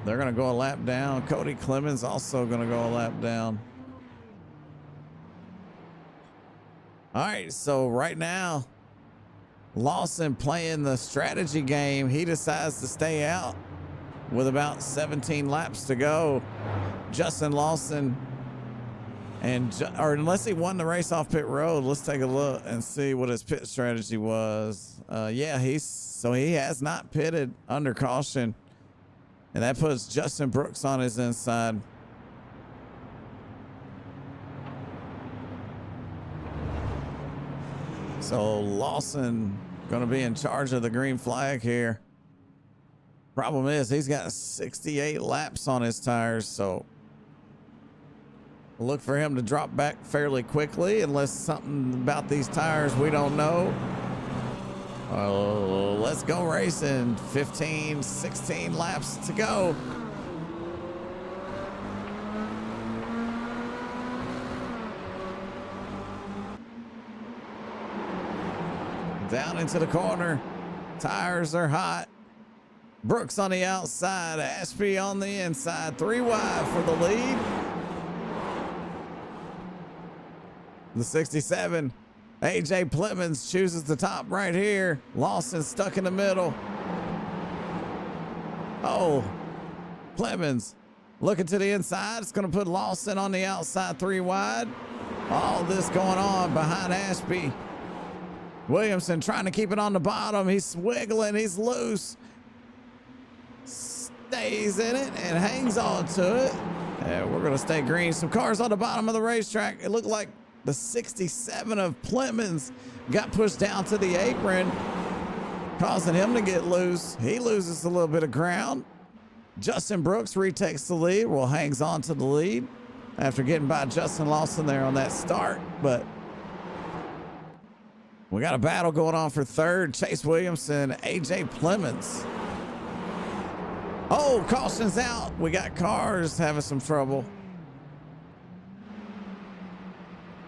They're going to go a lap down. Cody Clemens also going to go a lap down. All right, so right now, Lawson playing the strategy game. He decides to stay out with about 17 laps to go. Justin Lawson, or unless he won the race off pit road, let's take a look and see what his pit strategy was. Yeah, he has not pitted under caution, and that puts Justin Brooks on his inside. So Lawson going to be in charge of the green flag here. Problem is he's got 68 laps on his tires, so look for him to drop back fairly quickly unless something about these tires we don't know. Let's go racing. 15, 16 laps to go. Down into the corner. Tires are hot. Brooks on the outside. Ashby on the inside. 3 wide for the lead. The 67. AJ Plemons chooses the top right here. Lawson stuck in the middle. Oh, Plemons looking to the inside. It's going to put Lawson on the outside 3 wide. All this going on behind Ashby. Williamson trying to keep it on the bottom. He's wiggling. He's loose. Stays in it and hangs on to it. And we're going to stay green. Some cars on the bottom of the racetrack. It looked like the 67 of Plemons got pushed down to the apron, causing him to get loose. He loses a little bit of ground. Justin Brooks retakes the lead. Well, hangs on to the lead after getting by Justin Lawson there on that start. But we got a battle going on for third. Chase Williamson, AJ Plemons. Oh, caution's out. We got cars having some trouble.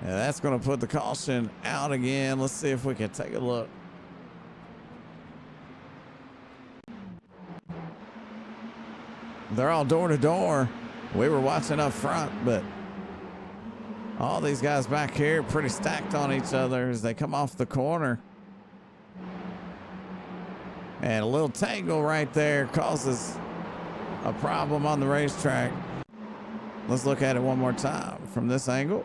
Yeah, that's going to put the caution out again. Let's see if we can take a look. They're all door to door. We were watching up front, but all these guys back here pretty stacked on each other as they come off the corner. And a little tangle right there causes a problem on the racetrack. Let's look at it one more time from this angle.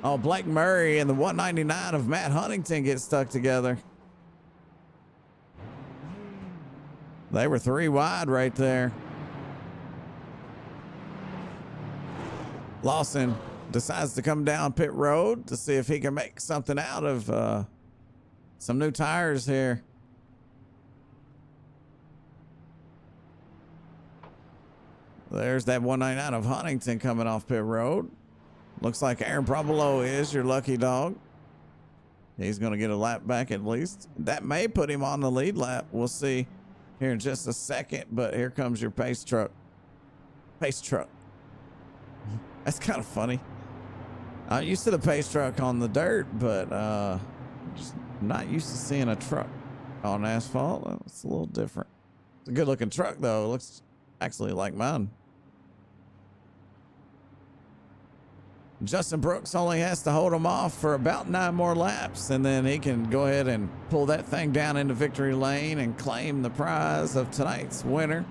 Oh, Blake Murray and the 199 of Matt Huntington get stuck together. They were 3 wide right there. Lawson decides to come down pit road to see if he can make something out of some new tires here. There's that 199 of Huntington coming off pit road. Looks like Aaron Probolo is your lucky dog. He's going to get a lap back at least. That may put him on the lead lap. We'll see here in just a second, but here comes your pace truck. Pace truck. That's kind of funny. I'm used to the pace truck on the dirt, but just not used to seeing a truck on asphalt. It's a little different. It's a good looking truck though. It looks actually like mine. Justin Brooks only has to hold him off for about 9 more laps, and then he can go ahead and pull that thing down into victory lane and claim the prize of tonight's winner.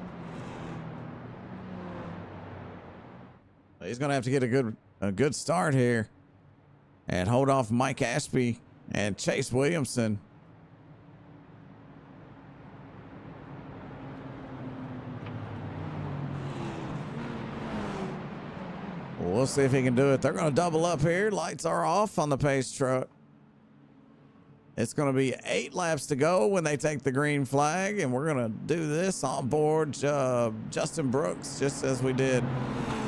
He's going to have to get a good start here and hold off Mike Ashby and Chase Williamson. We'll see if he can do it. They're going to double up here. Lights are off on the pace truck. It's going to be 8 laps to go when they take the green flag, and we're going to do this on board Justin Brooks, just as we did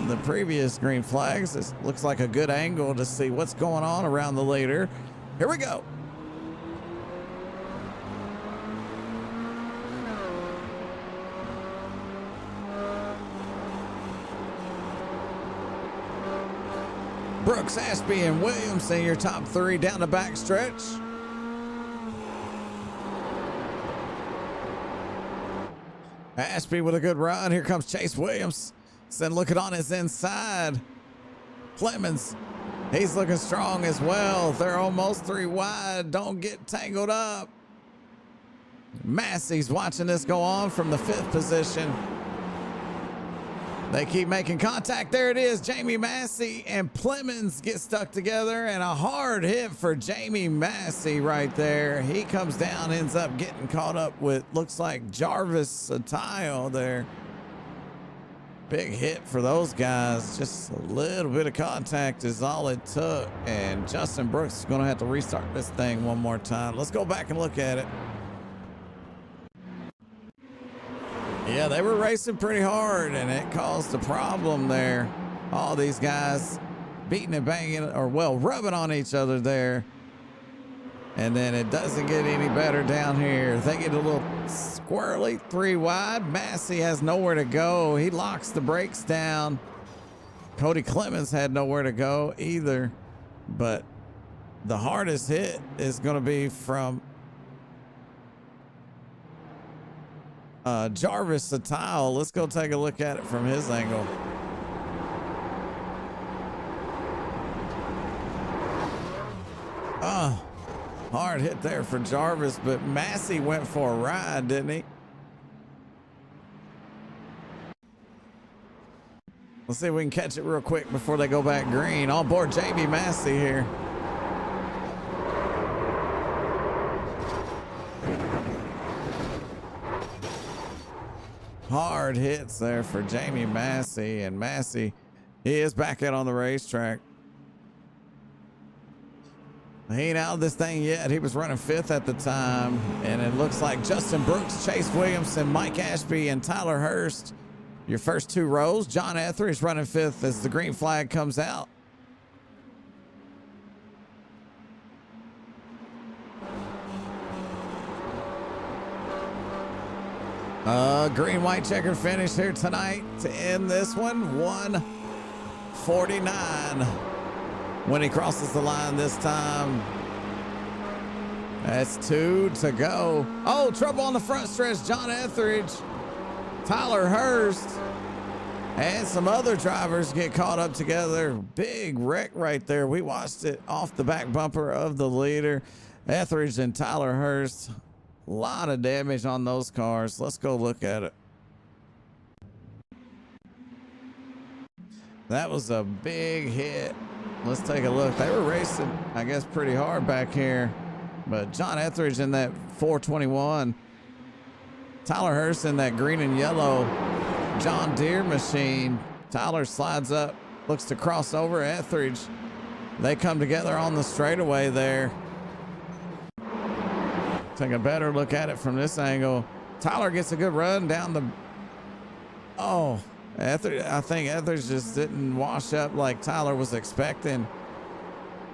the previous green flags. This looks like a good angle to see what's going on around the leader. Here we go. Brooks, Ashby, and Williams in your top 3 down the back stretch. Ashby with a good run. Here comes Chase Williams. Then looking on his inside. Clemens, he's looking strong as well. They're almost 3 wide. Don't get tangled up. Massey's watching this go on from the 5th position. They keep making contact. There it is. Jamie Massey and Clemens get stuck together, and a hard hit for Jamie Massey right there. He comes down, ends up getting caught up with, looks like Jarvis Atile there. Big hit for those guys. Just a little bit of contact is all it took, and Justin Brooks is going to have to restart this thing one more time. Let's go back and look at it. Yeah, they were racing pretty hard, and it caused a problem there. All these guys beating and banging, or well, rubbing on each other there. And then it doesn't get any better down here. They get a little squirrely, 3 wide. Massey has nowhere to go. He locks the brakes down. Cody Clemens had nowhere to go either. But the hardest hit is going to be from Jarvis Atile. Let's go take a look at it from his angle. Hard hit there for Jarvis, but Massey went for a ride, didn't he? Let's see if we can catch it real quick before they go back green. On board Jamie Massey here. Hard hits there for Jamie Massey, and Massey, he is back out on the racetrack. He ain't out of this thing yet. He was running 5th at the time, and it looks like Justin Brooks, Chase Williamson, Mike Ashby, and Tyler Hurst, your first 2 rows. John Etheridge running 5th as the green flag comes out. Green white checker finish here tonight to end this one. 1:49 when he crosses the line this time. That's 2 to go. Oh, trouble on the front stretch. John Etheridge, Tyler Hurst, and some other drivers get caught up together. Big wreck right there. We watched it off the back bumper of the leader. Etheridge and Tyler Hurst. A lot of damage on those cars. Let's go look at it. That was a big hit. Let's take a look. They were racing, I guess, pretty hard back here. But John Etheridge in that 421. Tyler Hurst in that green and yellow John Deere machine. Tyler slides up, looks to cross over Etheridge. They come together on the straightaway there. Take a better look at it from this angle. Tyler gets a good run down the... Oh, Etheridge, I think Etheridge just didn't wash up like Tyler was expecting.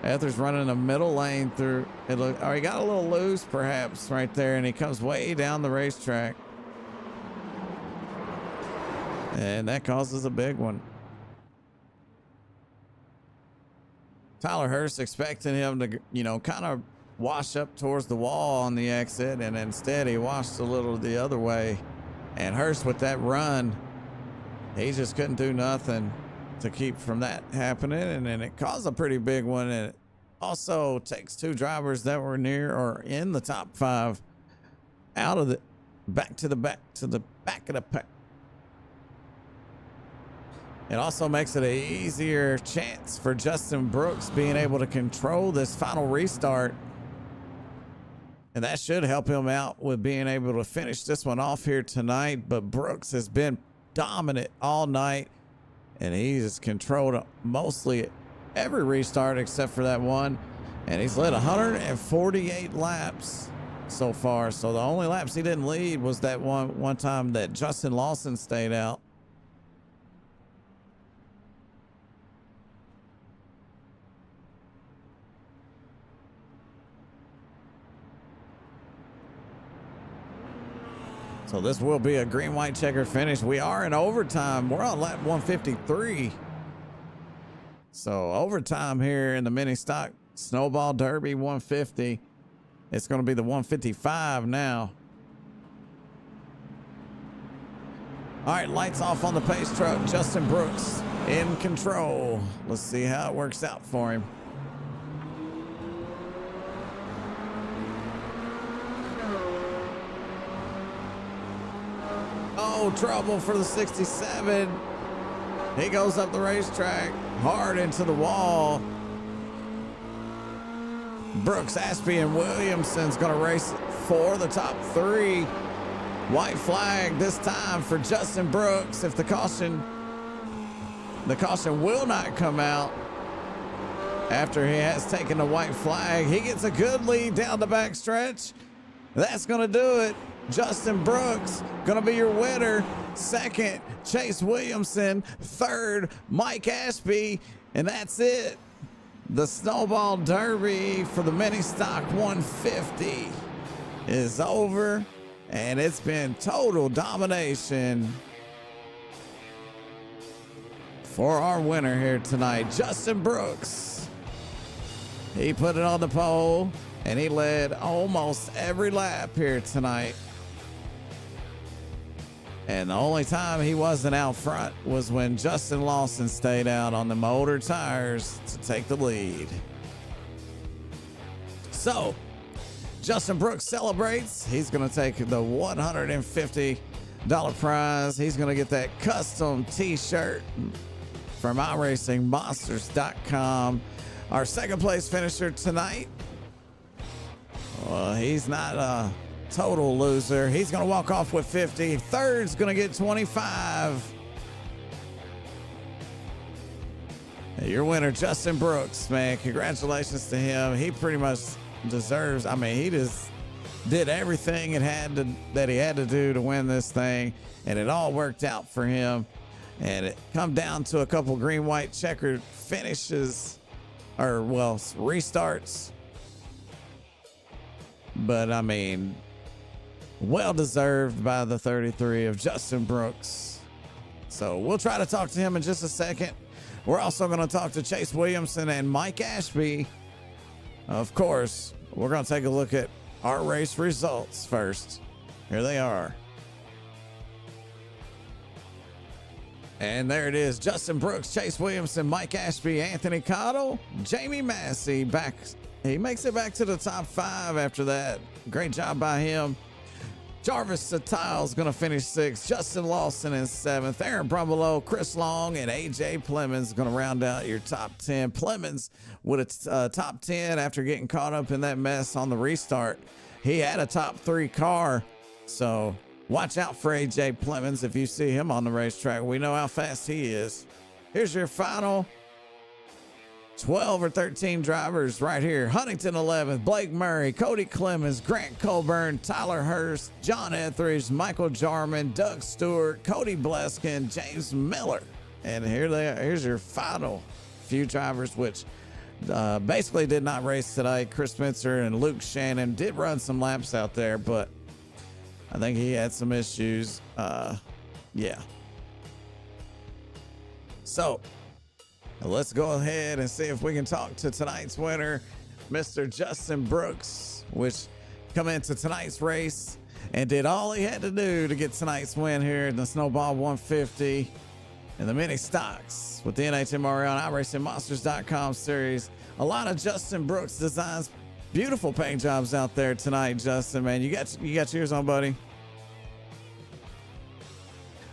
Etheridge running a middle lane through it. He got a little loose perhaps right there, and he comes way down the racetrack. And that causes a big one. Tyler Hurst expecting him to, you know, kind of wash up towards the wall on the exit, and instead he washed a little the other way. And Hurst with that run, he just couldn't do nothing to keep from that happening, and then it caused a pretty big one. And it also takes 2 drivers that were near or in the top 5 out of the back of the pack. It also makes it an easier chance for Justin Brooks being able to control this final restart. And that should help him out with being able to finish this one off here tonight. But Brooks has been dominant all night, and he's controlled mostly every restart except for that one. And he's led 148 laps so far. So the only laps he didn't lead was that one time that Justin Lawson stayed out. So this will be a green-white checkered finish. We are in overtime. We're on lap 153. So overtime here in the mini stock Snowball Derby 150. It's going to be the 155 now. All right, lights off on the pace truck. Justin Brooks in control. Let's see how it works out for him. Oh, trouble for the 67. He goes up the racetrack hard into the wall. Brooks, Aspie, and Williamson's going to race for the top three. White flag this time for Justin Brooks. If the caution will not come out after he has taken the white flag. He gets a good lead down the back stretch. That's going to do it. Justin Brooks going to be your winner. Second, Chase Williamson. Third, Mike Aspie. And that's it. The Snowball Derby for the mini stock 150 is over. And it's been total domination for our winner here tonight, Justin Brooks. He put it on the pole and he led almost every lap here tonight. And the only time he wasn't out front was when Justin Lawson stayed out on the older tires to take the lead. So, Justin Brooks celebrates. He's going to take the $150 prize. He's going to get that custom t-shirt from iracingmonsters.com. Our second place finisher tonight, well, he's not a total loser. He's going to walk off with 50. Third's going to get 25. Your winner, Justin Brooks, man. Congratulations to him. He pretty much deserves, I mean, he just did everything that he had to do to win this thing, and it all worked out for him. And it come down to a couple green white checkered finishes, or well, restarts. But I mean, well deserved by the 33 of Justin Brooks. So we'll try to talk to him in just a second. We're also going to talk to Chase Williamson and Mike Aspie. Of course, we're going to take a look at our race results first. Here they are. And there it is. Justin Brooks, Chase Williamson, Mike Aspie, Anthony Cottle, Jamie Massey back. He makes it back to the top 5 after that. Great job by him. Jarvis Satile's going to finish 6th. Justin Lawson in 7th. Aaron Brumbelow, Chris Long, and AJ Plemons going to round out your top 10. Plemons with a top 10 after getting caught up in that mess on the restart. He had a top 3 car, so watch out for AJ Plemons if you see him on the racetrack. We know how fast he is. Here's your final 12 or 13 drivers right here. Huntington 11th, Blake Murray, Cody Clemens, Grant Colburn, Tyler Hurst, John Etheridge, Michael Jarman, Doug Stewart, Cody Bleskin, James Miller. And here they are. Here's your final few drivers, which basically did not race today. Chris Spencer and Luke Shannon did run some laps out there, but I think he had some issues. Yeah. So let's go ahead and see if we can talk to tonight's winner, Mr. Justin Brooks, which come into tonight's race and did all he had to do to get tonight's win here in the Snowball 150 in the mini stocks with the NHMRL and iracingmonsters.com series. A lot of Justin Brooks designs. Beautiful paint jobs out there tonight, Justin, man. You got yours on, buddy?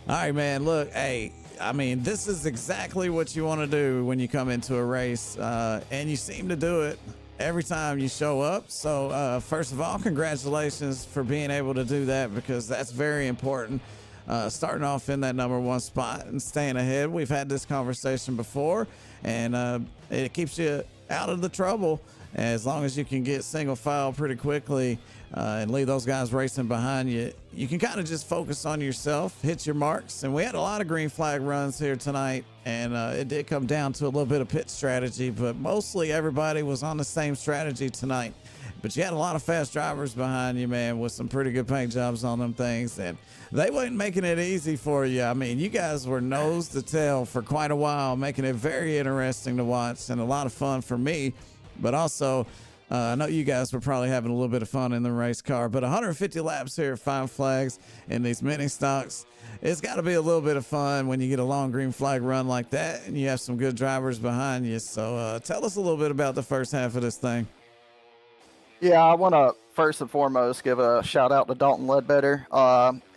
All right, man. Look, hey, I mean, this is exactly what you want to do when you come into a race, and you seem to do it every time you show up. So, first of all, congratulations for being able to do that, because that's very important. Starting off in that #1 spot and staying ahead. We've had this conversation before, and it keeps you out of the trouble As long as you can get single file pretty quickly and leave those guys racing behind you, you can kind of just focus on yourself, hit your marks. And we had a lot of green flag runs here tonight, and it did come down to a little bit of pit strategy, but mostly everybody was on the same strategy tonight. But you had a lot of fast drivers behind you, man, with some pretty good paint jobs on them things, and they wasn't making it easy for you. I mean, you guys were nose to tail for quite a while, making it very interesting to watch and a lot of fun for me. But also, I know you guys were probably having a little bit of fun in the race car, but 150 laps here at Five Flags in these mini stocks, it's got to be a little bit of fun when you get a long green flag run like that and you have some good drivers behind you. So tell us a little bit about the first half of this thing. Yeah, I want to first and foremost give a shout out to Dalton Ledbetter.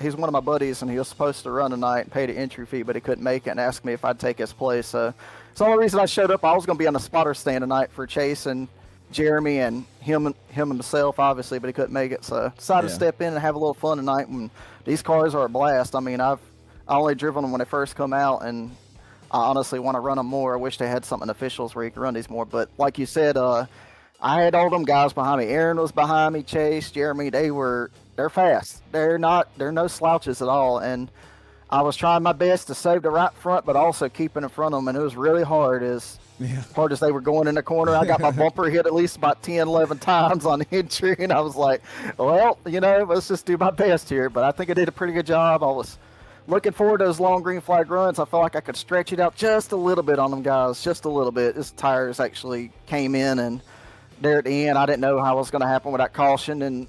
He's one of my buddies, and he was supposed to run tonight and paid an entry fee, but he couldn't make it and asked me if I'd take his place. So it's the only reason I showed up. I was going to be on the spotter stand tonight for Chase and Jeremy and him himself, obviously, but he couldn't make it. So decided to step in and have a little fun tonight. When these cars are a blast. I mean, I only driven them when they first come out, and I honestly want to run them more. I wish they had something officials where you could run these more. But like you said, I had all them guys behind me. Aaron was behind me, Chase, Jeremy. They're fast. They're no slouches at all. And I was trying my best to save the right front, but also keeping in front of them. And it was really hard as hard as they were going in the corner. I got my bumper hit at least about 10, 11 times on the entry. And I was like, well, let's just do my best here. But I think I did a pretty good job. I was looking forward to those long green flag runs. I felt like I could stretch it out just a little bit on them guys, just a little bit. His tires actually came in, and there at the end, I didn't know how it was going to happen with that caution, and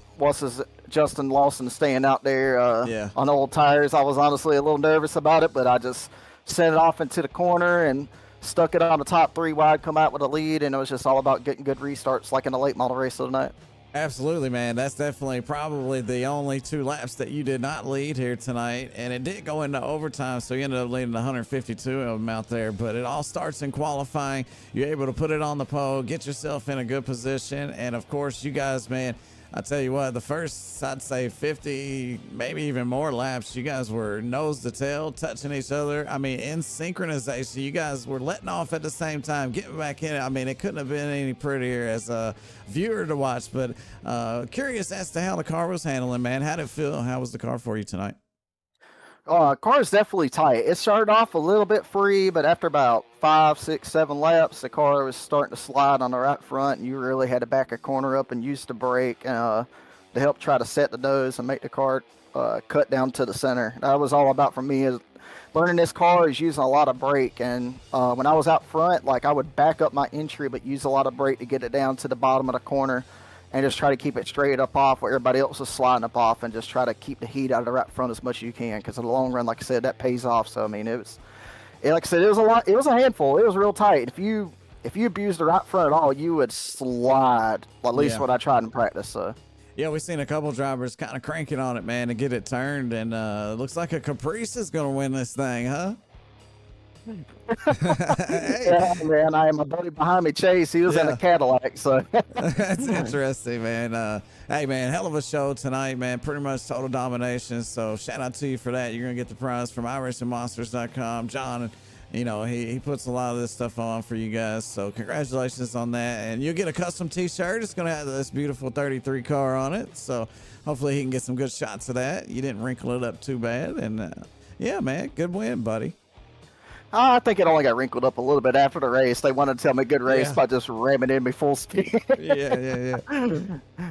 Justin Lawson staying out there on old tires. I was honestly a little nervous about it, but I just sent it off into the corner and stuck it on the top 3 wide, come out with a lead, and it was just all about getting good restarts like in the late model race of the night. Absolutely, man. That's definitely probably the only 2 laps that you did not lead here tonight, and it did go into overtime, so you ended up leading 152 of them out there. But it all starts in qualifying. You're able to put it on the pole, get yourself in a good position, and of course, you guys, man, I tell you what, the first, I'd say 50, maybe even more laps, you guys were nose to tail, touching each other. I mean, in synchronization, you guys were letting off at the same time, getting back in it. I mean, it couldn't have been any prettier as a viewer to watch, but curious as to how the car was handling, man. How did it feel? How was the car for you tonight? Car is definitely tight. It started off a little bit free, but after about 5, 6, 7 laps, the car was starting to slide on the right front, and you really had to back a corner up and use the brake to help try to set the nose and make the car cut down to the center. That was all about for me. Is learning this car is using a lot of brake, and when I was out front, like I would back up my entry, but use a lot of brake to get it down to the bottom of the corner, and just try to keep it straight up off where everybody else is sliding up off, and just try to keep the heat out of the right front as much as you can, because in the long run, like I said, that pays off. So I mean, like I said, it was a lot. It was a handful. It was real tight. If you abused the right front at all, you would slide. Well, at least what I tried in practice. So. Yeah, we've seen a couple drivers kind of cranking on it, man, to get it turned, and it looks like a Caprice is going to win this thing, huh? Hey. Yeah, man, my buddy behind me, Chase, he was in a Cadillac, so. That's interesting, man. Hey, man, hell of a show tonight, man. Pretty much total domination, so shout out to you for that. You're going to get the prize from iracingmonsters.com. John, he puts a lot of this stuff on for you guys, so congratulations on that. And you'll get a custom t-shirt. It's going to have this beautiful 33 car on it, so hopefully he can get some good shots of that. You didn't wrinkle it up too bad, and yeah, man, good win, buddy. I think it only got wrinkled up a little bit after the race. They wanted to tell me good race by just ramming in me full speed. Yeah.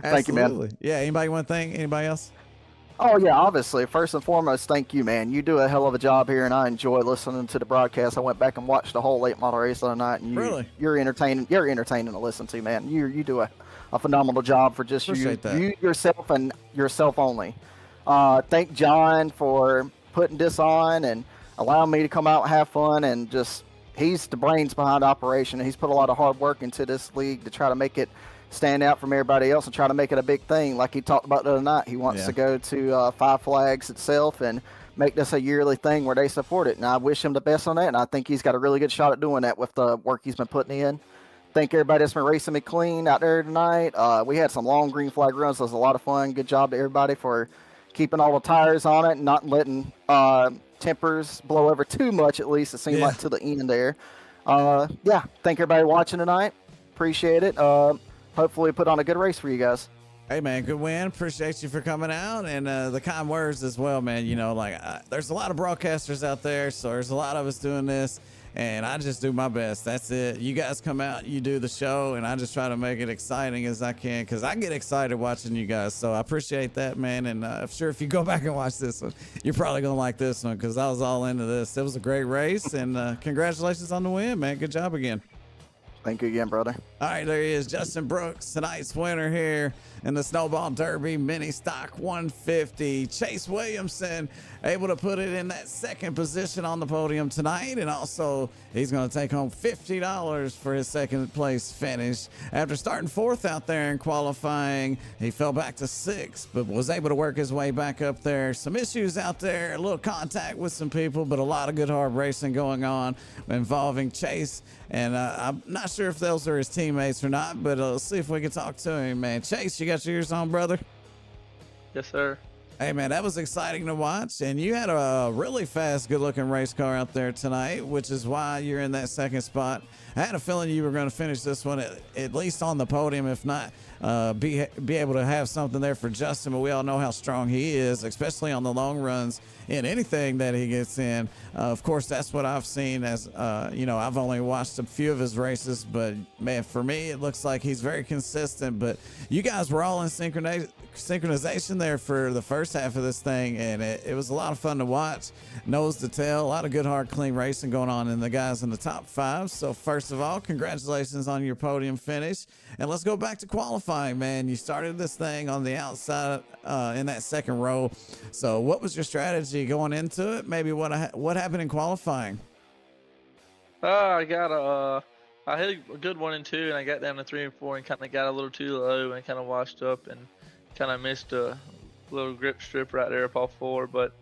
Thank you, man. Yeah, anybody want to thank anybody else? Oh, yeah, obviously. First and foremost, thank you, man. You do a hell of a job here, and I enjoy listening to the broadcast. I went back and watched the whole late model race the other night, and you're entertaining. You're entertaining to listen to, man. You do a phenomenal job for just you yourself and yourself only. Thank John for putting this on and allowing me to come out and have fun, and just he's the brains behind the operation. He's put a lot of hard work into this league to try to make it stand out from everybody else and try to make it a big thing like he talked about the other night. He wants to go to Five Flags itself and make this a yearly thing where they support it, and I wish him the best on that, and I think he's got a really good shot at doing that with the work he's been putting in. Thank everybody that's been racing me clean out there tonight. We had some long green flag runs. It was a lot of fun. Good job to everybody for keeping all the tires on it and not letting tempers blow over too much, at least it seemed like to the end there. Thank everybody watching tonight. Appreciate it. hopefully put on a good race for you guys. Hey man, good win. Appreciate you for coming out and the kind words as well, man. You know, like there's a lot of broadcasters out there, so there's a lot of us doing this, and I just do my best. That's it. You guys come out, you do the show, and I just try to make it exciting as I can because I get excited watching you guys. So I appreciate that, man. And I'm sure if you go back and watch this one, you're probably gonna like this one because I was all into this. It was a great race, and congratulations on the win, man. Good job again. Thank you again, brother. All right, there he is, Justin Brooks, tonight's winner here in the Snowball Derby Mini Stock 150. Chase Williamson able to put it in that second position on the podium tonight, and also he's going to take home $50 for his second place finish. After starting fourth out there in qualifying, he fell back to sixth, but was able to work his way back up there. Some issues out there, a little contact with some people, but a lot of good hard racing going on involving Chase. And I'm not sure if those are his teammates or not, but let's see if we can talk to him, man. Chase, you got your ears on, brother? Yes, sir. Hey, man, that was exciting to watch. And you had a really fast, good-looking race car out there tonight, which is why you're in that second spot. I had a feeling you were going to finish this one at least on the podium, if not be able to have something there for Justin. But we all know how strong he is, especially on the long runs in anything that he gets in. Of course, that's what I've seen as, you know, I've only watched a few of his races, but man, for me, it looks like he's very consistent. But you guys were all in synchronization there for the first half of this thing, and it was a lot of fun to watch. Nose to tail, a lot of good, hard, clean racing going on in the guys in the top five. So first of all, congratulations on your podium finish. And let's go back to qualifying, man. You started this thing on the outside in that second row. So what was your strategy going into it? Maybe what happened in qualifying? I hit a good 1 and 2, and I got down to 3 and 4, and kind of got a little too low, and kind of washed up, and kind of missed a little grip strip right there up off 4. But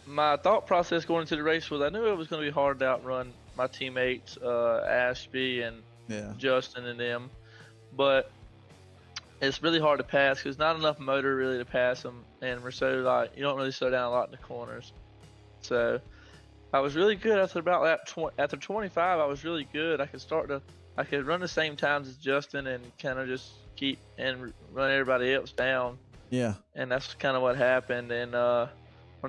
my thought process going into the race was I knew it was going to be hard to outrun my teammates, Ashby and Justin and them, but it's really hard to pass because not enough motor really to pass them, and we're so like you don't really slow down a lot in the corners. So I was really good after about after 25. I was really good. I could run the same times as Justin and kind of just keep and run everybody else down. Yeah. And that's kind of what happened. And on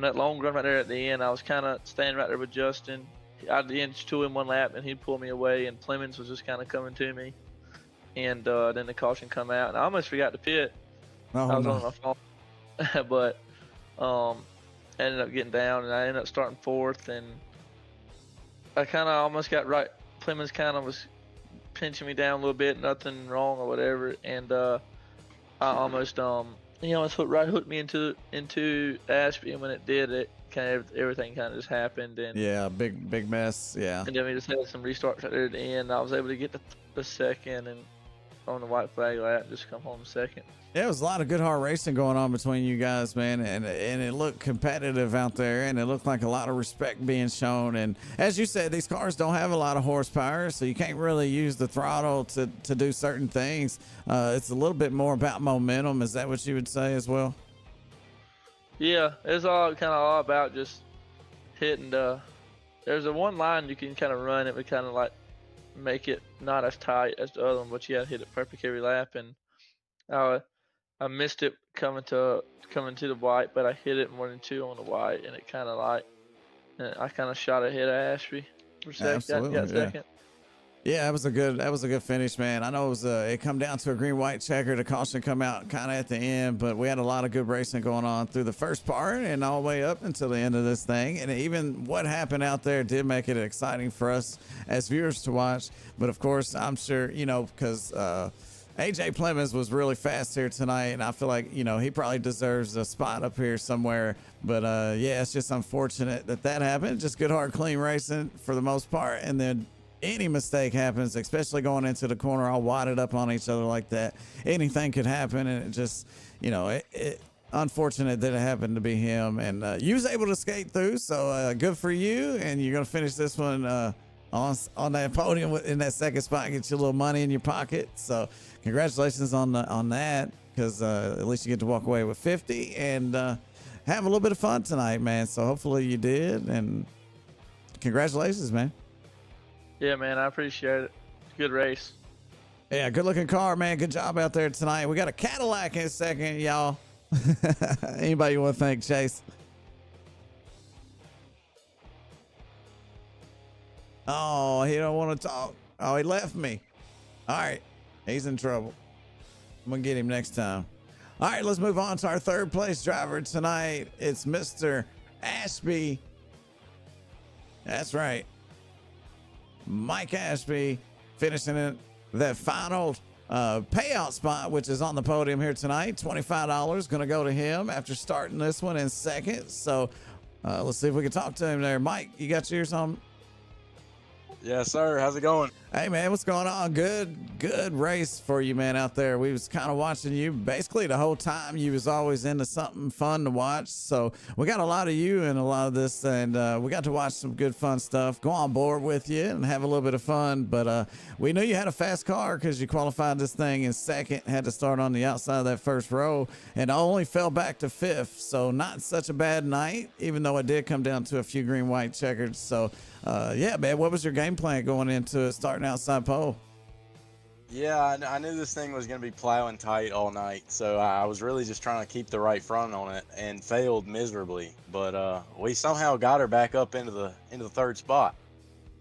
that long run right there at the end, I was kind of standing right there with Justin. I'd inch to him 1 lap, and he'd pull me away, and Clemens was just kind of coming to me. And then the caution come out, and I almost forgot to pit. I was on my phone, but ended up getting down, and I ended up starting fourth, and I kind of almost got right. Clemens kind of was pinching me down a little bit, nothing wrong or whatever, and I almost hooked me into Ashby, and when it did, it kind of everything kind of just happened, and big mess, and then we just had some restarts right there at the end. I was able to get the second, and on the white flag lap, just come home second. Yeah, it was a lot of good hard racing going on between you guys, man, and it looked competitive out there, and it looked like a lot of respect being shown. And as you said, these cars don't have a lot of horsepower, so you can't really use the throttle to do certain things. It's a little bit more about momentum. Is that what you would say as well? Yeah, it's all about just hitting there's a one line you can kind of run. It would kind of like make it not as tight as the other one, but you gotta hit it perfect every lap. And I missed it coming to the white, but I hit it 1 and 2 on the white, and it kind of like I kind of shot ahead of Ashby for second. Got second. Yeah, that was a good finish, man. I know it come down to a green-white checker. The caution come out kind of at the end, but we had a lot of good racing going on through the first part and all the way up until the end of this thing. And even what happened out there did make it exciting for us as viewers to watch. But of course, I'm sure, because AJ Clemens was really fast here tonight, and I feel like, he probably deserves a spot up here somewhere. But yeah, it's just unfortunate that happened. Just good, hard, clean racing for the most part. And then any mistake happens, especially going into the corner all wadded up on each other like that. Anything could happen, and it just, it unfortunate that it happened to be him. And you was able to skate through, so good for you. And you're gonna finish this one on that podium in that second spot, get you a little money in your pocket. So congratulations on that, because at least you get to walk away with 50 and have a little bit of fun tonight, man. So hopefully you did, and congratulations, man. Yeah, man, I appreciate it. Good race. Yeah, good looking car, man. Good job out there tonight. We got a Cadillac in a second, y'all. Anybody you want to thank, Chase? Oh, he don't want to talk. Oh, he left me. All right, he's in trouble. I'm gonna get him next time. All right, let's move on to our third place driver tonight. It's Mr. Ashby. That's right. Mike Ashby finishing in that final payout spot, which is on the podium here tonight. $25 going to go to him after starting this one in second. So let's see if we can talk to him there. Mike, you got yours on? Yes, sir. How's it going? Hey, man, what's going on? Good race for you, man, out there. We was kind of watching you basically the whole time. You was always into something fun to watch. So we got a lot of you in a lot of this, and we got to watch some good fun stuff, go on board with you and have a little bit of fun. But we knew you had a fast car because you qualified this thing in second, had to start on the outside of that first row, and only fell back to fifth. So not such a bad night, even though it did come down to a few green, white checkers. So yeah, man, what was your game plan going into it, starting outside pole? Yeah, I knew this thing was going to be plowing tight all night, so I was really just trying to keep the right front on it and failed miserably. But we somehow got her back up into the third spot.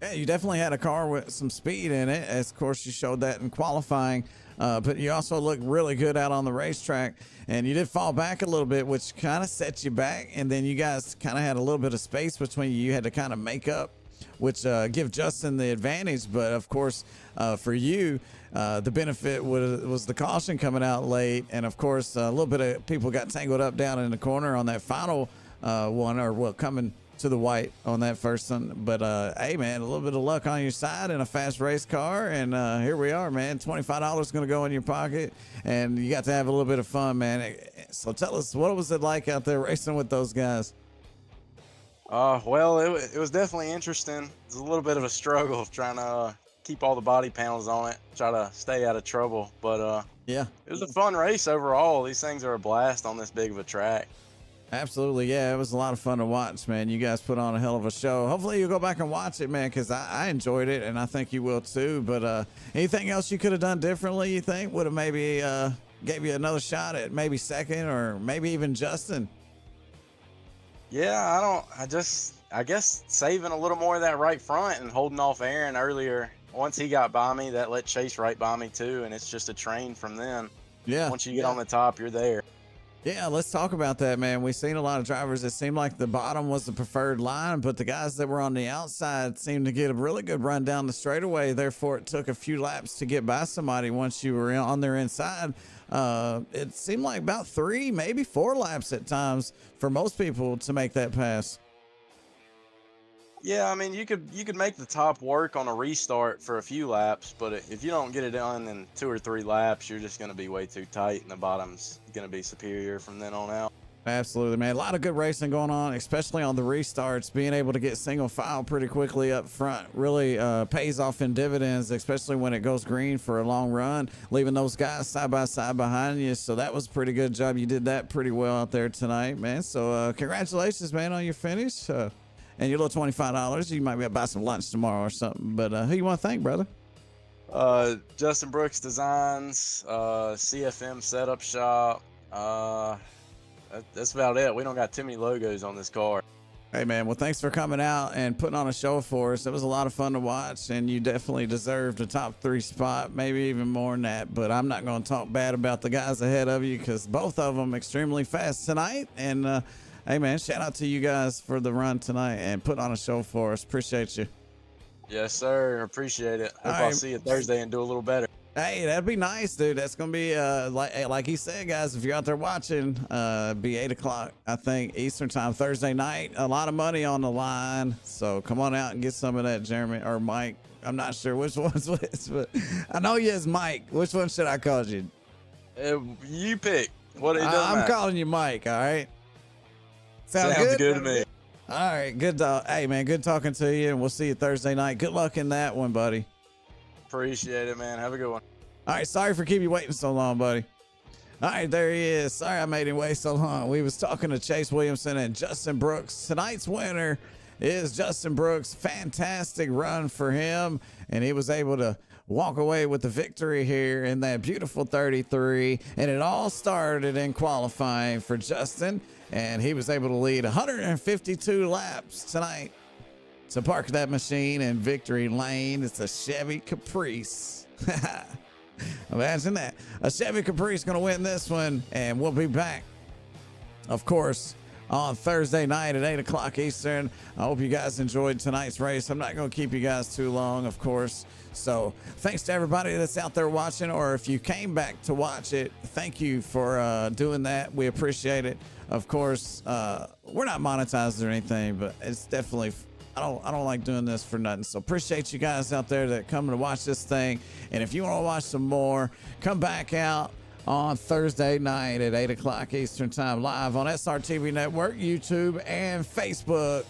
Yeah, you definitely had a car with some speed in it. As of course you showed that in qualifying, but you also looked really good out on the racetrack, and you did fall back a little bit, which kind of set you back. And then you guys kind of had a little bit of space between you. You had to kind of make up, which give Justin the advantage. But of course, for you, the benefit was the caution coming out late. And of course, a little bit of people got tangled up down in the corner on that final one, or well, coming to the white on that first one. But hey, man, a little bit of luck on your side in a fast race car. And here we are, man. $25 going to go in your pocket, and you got to have a little bit of fun, man. So tell us, what was it like out there racing with those guys? Well, it was definitely interesting. It was a little bit of a struggle trying to keep all the body panels on it, try to stay out of trouble. But yeah, it was a fun race overall. These things are a blast on this big of a track. Absolutely. Yeah, it was a lot of fun to watch, man. You guys put on a hell of a show. Hopefully you'll go back and watch it, man, because I enjoyed it, and I think you will too. But anything else you could have done differently, you think, would have maybe gave you another shot at maybe second, or maybe even Justin? Yeah, I guess saving a little more of that right front and holding off Aaron earlier. Once he got by me, that let Chase right by me too, and it's just a train from then. Yeah. Once you get on the top, you're there. Yeah, let's talk about that, man. We've seen a lot of drivers that seemed like the bottom was the preferred line, but the guys that were on the outside seemed to get a really good run down the straightaway. Therefore, it took a few laps to get by somebody once you were on their inside. It seemed like about 3, maybe 4 laps at times for most people to make that pass. Yeah, I mean, you could make the top work on a restart for a few laps, but if you don't get it done in 2 or 3 laps, you're just going to be way too tight, and the bottom's going to be superior from then on out. Absolutely, man. A lot of good racing going on, especially on the restarts. Being able to get single file pretty quickly up front really pays off in dividends, especially when it goes green for a long run, leaving those guys side by side behind you. So that was a pretty good job. You did that pretty well out there tonight, man. So congratulations, man, on your finish. And your little $25, you might be able to buy some lunch tomorrow or something. But who you want to thank, brother? Justin Brooks Designs, CFM Setup Shop. That's about it. We don't got too many logos on this car. Hey, man. Well, thanks for coming out and putting on a show for us. It was a lot of fun to watch, and you definitely deserved a top 3 spot, maybe even more than that. But I'm not going to talk bad about the guys ahead of you, because both of them extremely fast tonight. And hey, man, shout out to you guys for the run tonight and putting on a show for us. Appreciate you. Yes, sir. Appreciate it. Hope I'll see you Thursday and do a little better. Hey, that'd be nice, dude. That's going to be, like he said, guys, if you're out there watching, be 8 o'clock, I think, Eastern time, Thursday night. A lot of money on the line. So come on out and get some of that, Jeremy or Mike. I'm not sure which one's which, but I know you as Mike. Which one should I call you? You pick. What I'm calling you Mike, all right? Sounds good to me. All right, good. Hey, man, good talking to you, and we'll see you Thursday night. Good luck in that one, buddy. Appreciate it, man. Have a good one. All right, sorry for keeping you waiting so long, buddy. All right, there he is. Sorry I made him wait so long. We was talking to Chase Williamson and Justin Brooks. Tonight's winner is Justin Brooks. Fantastic run for him. and he was able to walk away with the victory here in that beautiful 33. And it all started in qualifying for Justin, and he was able to lead 152 laps tonight to park that machine in victory lane. It's a Chevy Caprice. Imagine that. A Chevy Caprice going to win this one, and we'll be back, of course, on Thursday night at 8 o'clock Eastern. I hope you guys enjoyed tonight's race. I'm not going to keep you guys too long, of course. So thanks to everybody that's out there watching, or if you came back to watch it, thank you for doing that. We appreciate it. Of course, we're not monetized or anything, but it's definitely, I don't like doing this for nothing. So appreciate you guys out there that come to watch this thing. And if you want to watch some more, come back out on Thursday night at 8 o'clock Eastern time, live on SRTV Network, YouTube, and Facebook.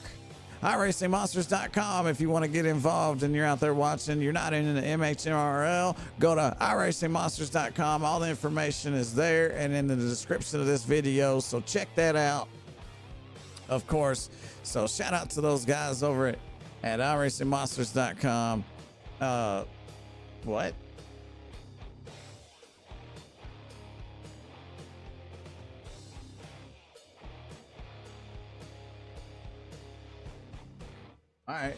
iracingmonsters.com if you want to get involved and you're out there watching. You're not in the NHMRL, go to iracingmonsters.com. All the information is there and in the description of this video, so check that out, of course. So shout out to those guys over at iracingmonsters.com. What? All right.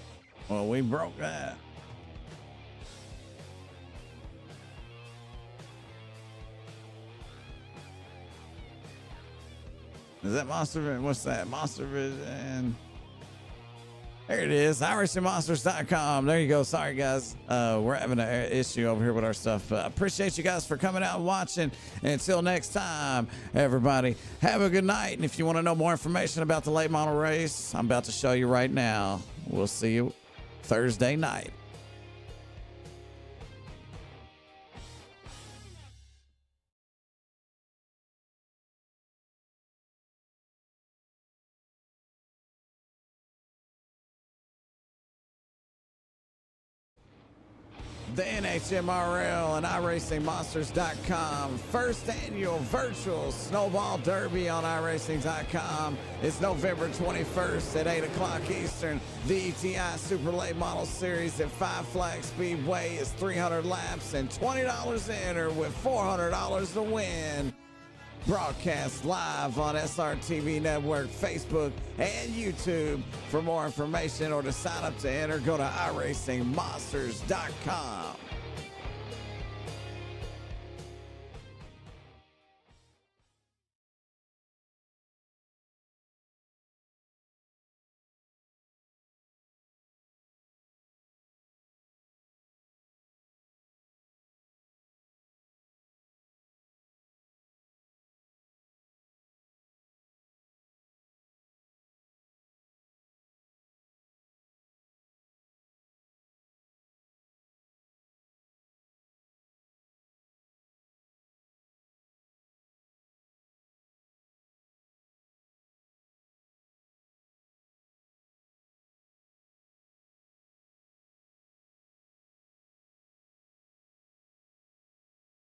Well, we broke that. Is that Monster Vision? What's that? Monster Vision. There it is. iracingmonsters.com. There you go. Sorry, guys. We're having an issue over here with our stuff. But I appreciate you guys for coming out and watching. And until next time, everybody, have a good night. And if you want to know more information about the late model race, I'm about to show you right now. We'll see you Thursday night. The NHMRL and iracingmonsters.com first annual virtual Snowball Derby on iracing.com is November 21st at 8 o'clock Eastern. The ETI Super Late Model Series at 5 Flag Speedway is 300 laps and $20 to enter with $400 to win. Broadcast live on SRTV Network, Facebook, and YouTube. For more information or to sign up to enter, go to iracingmonsters.com.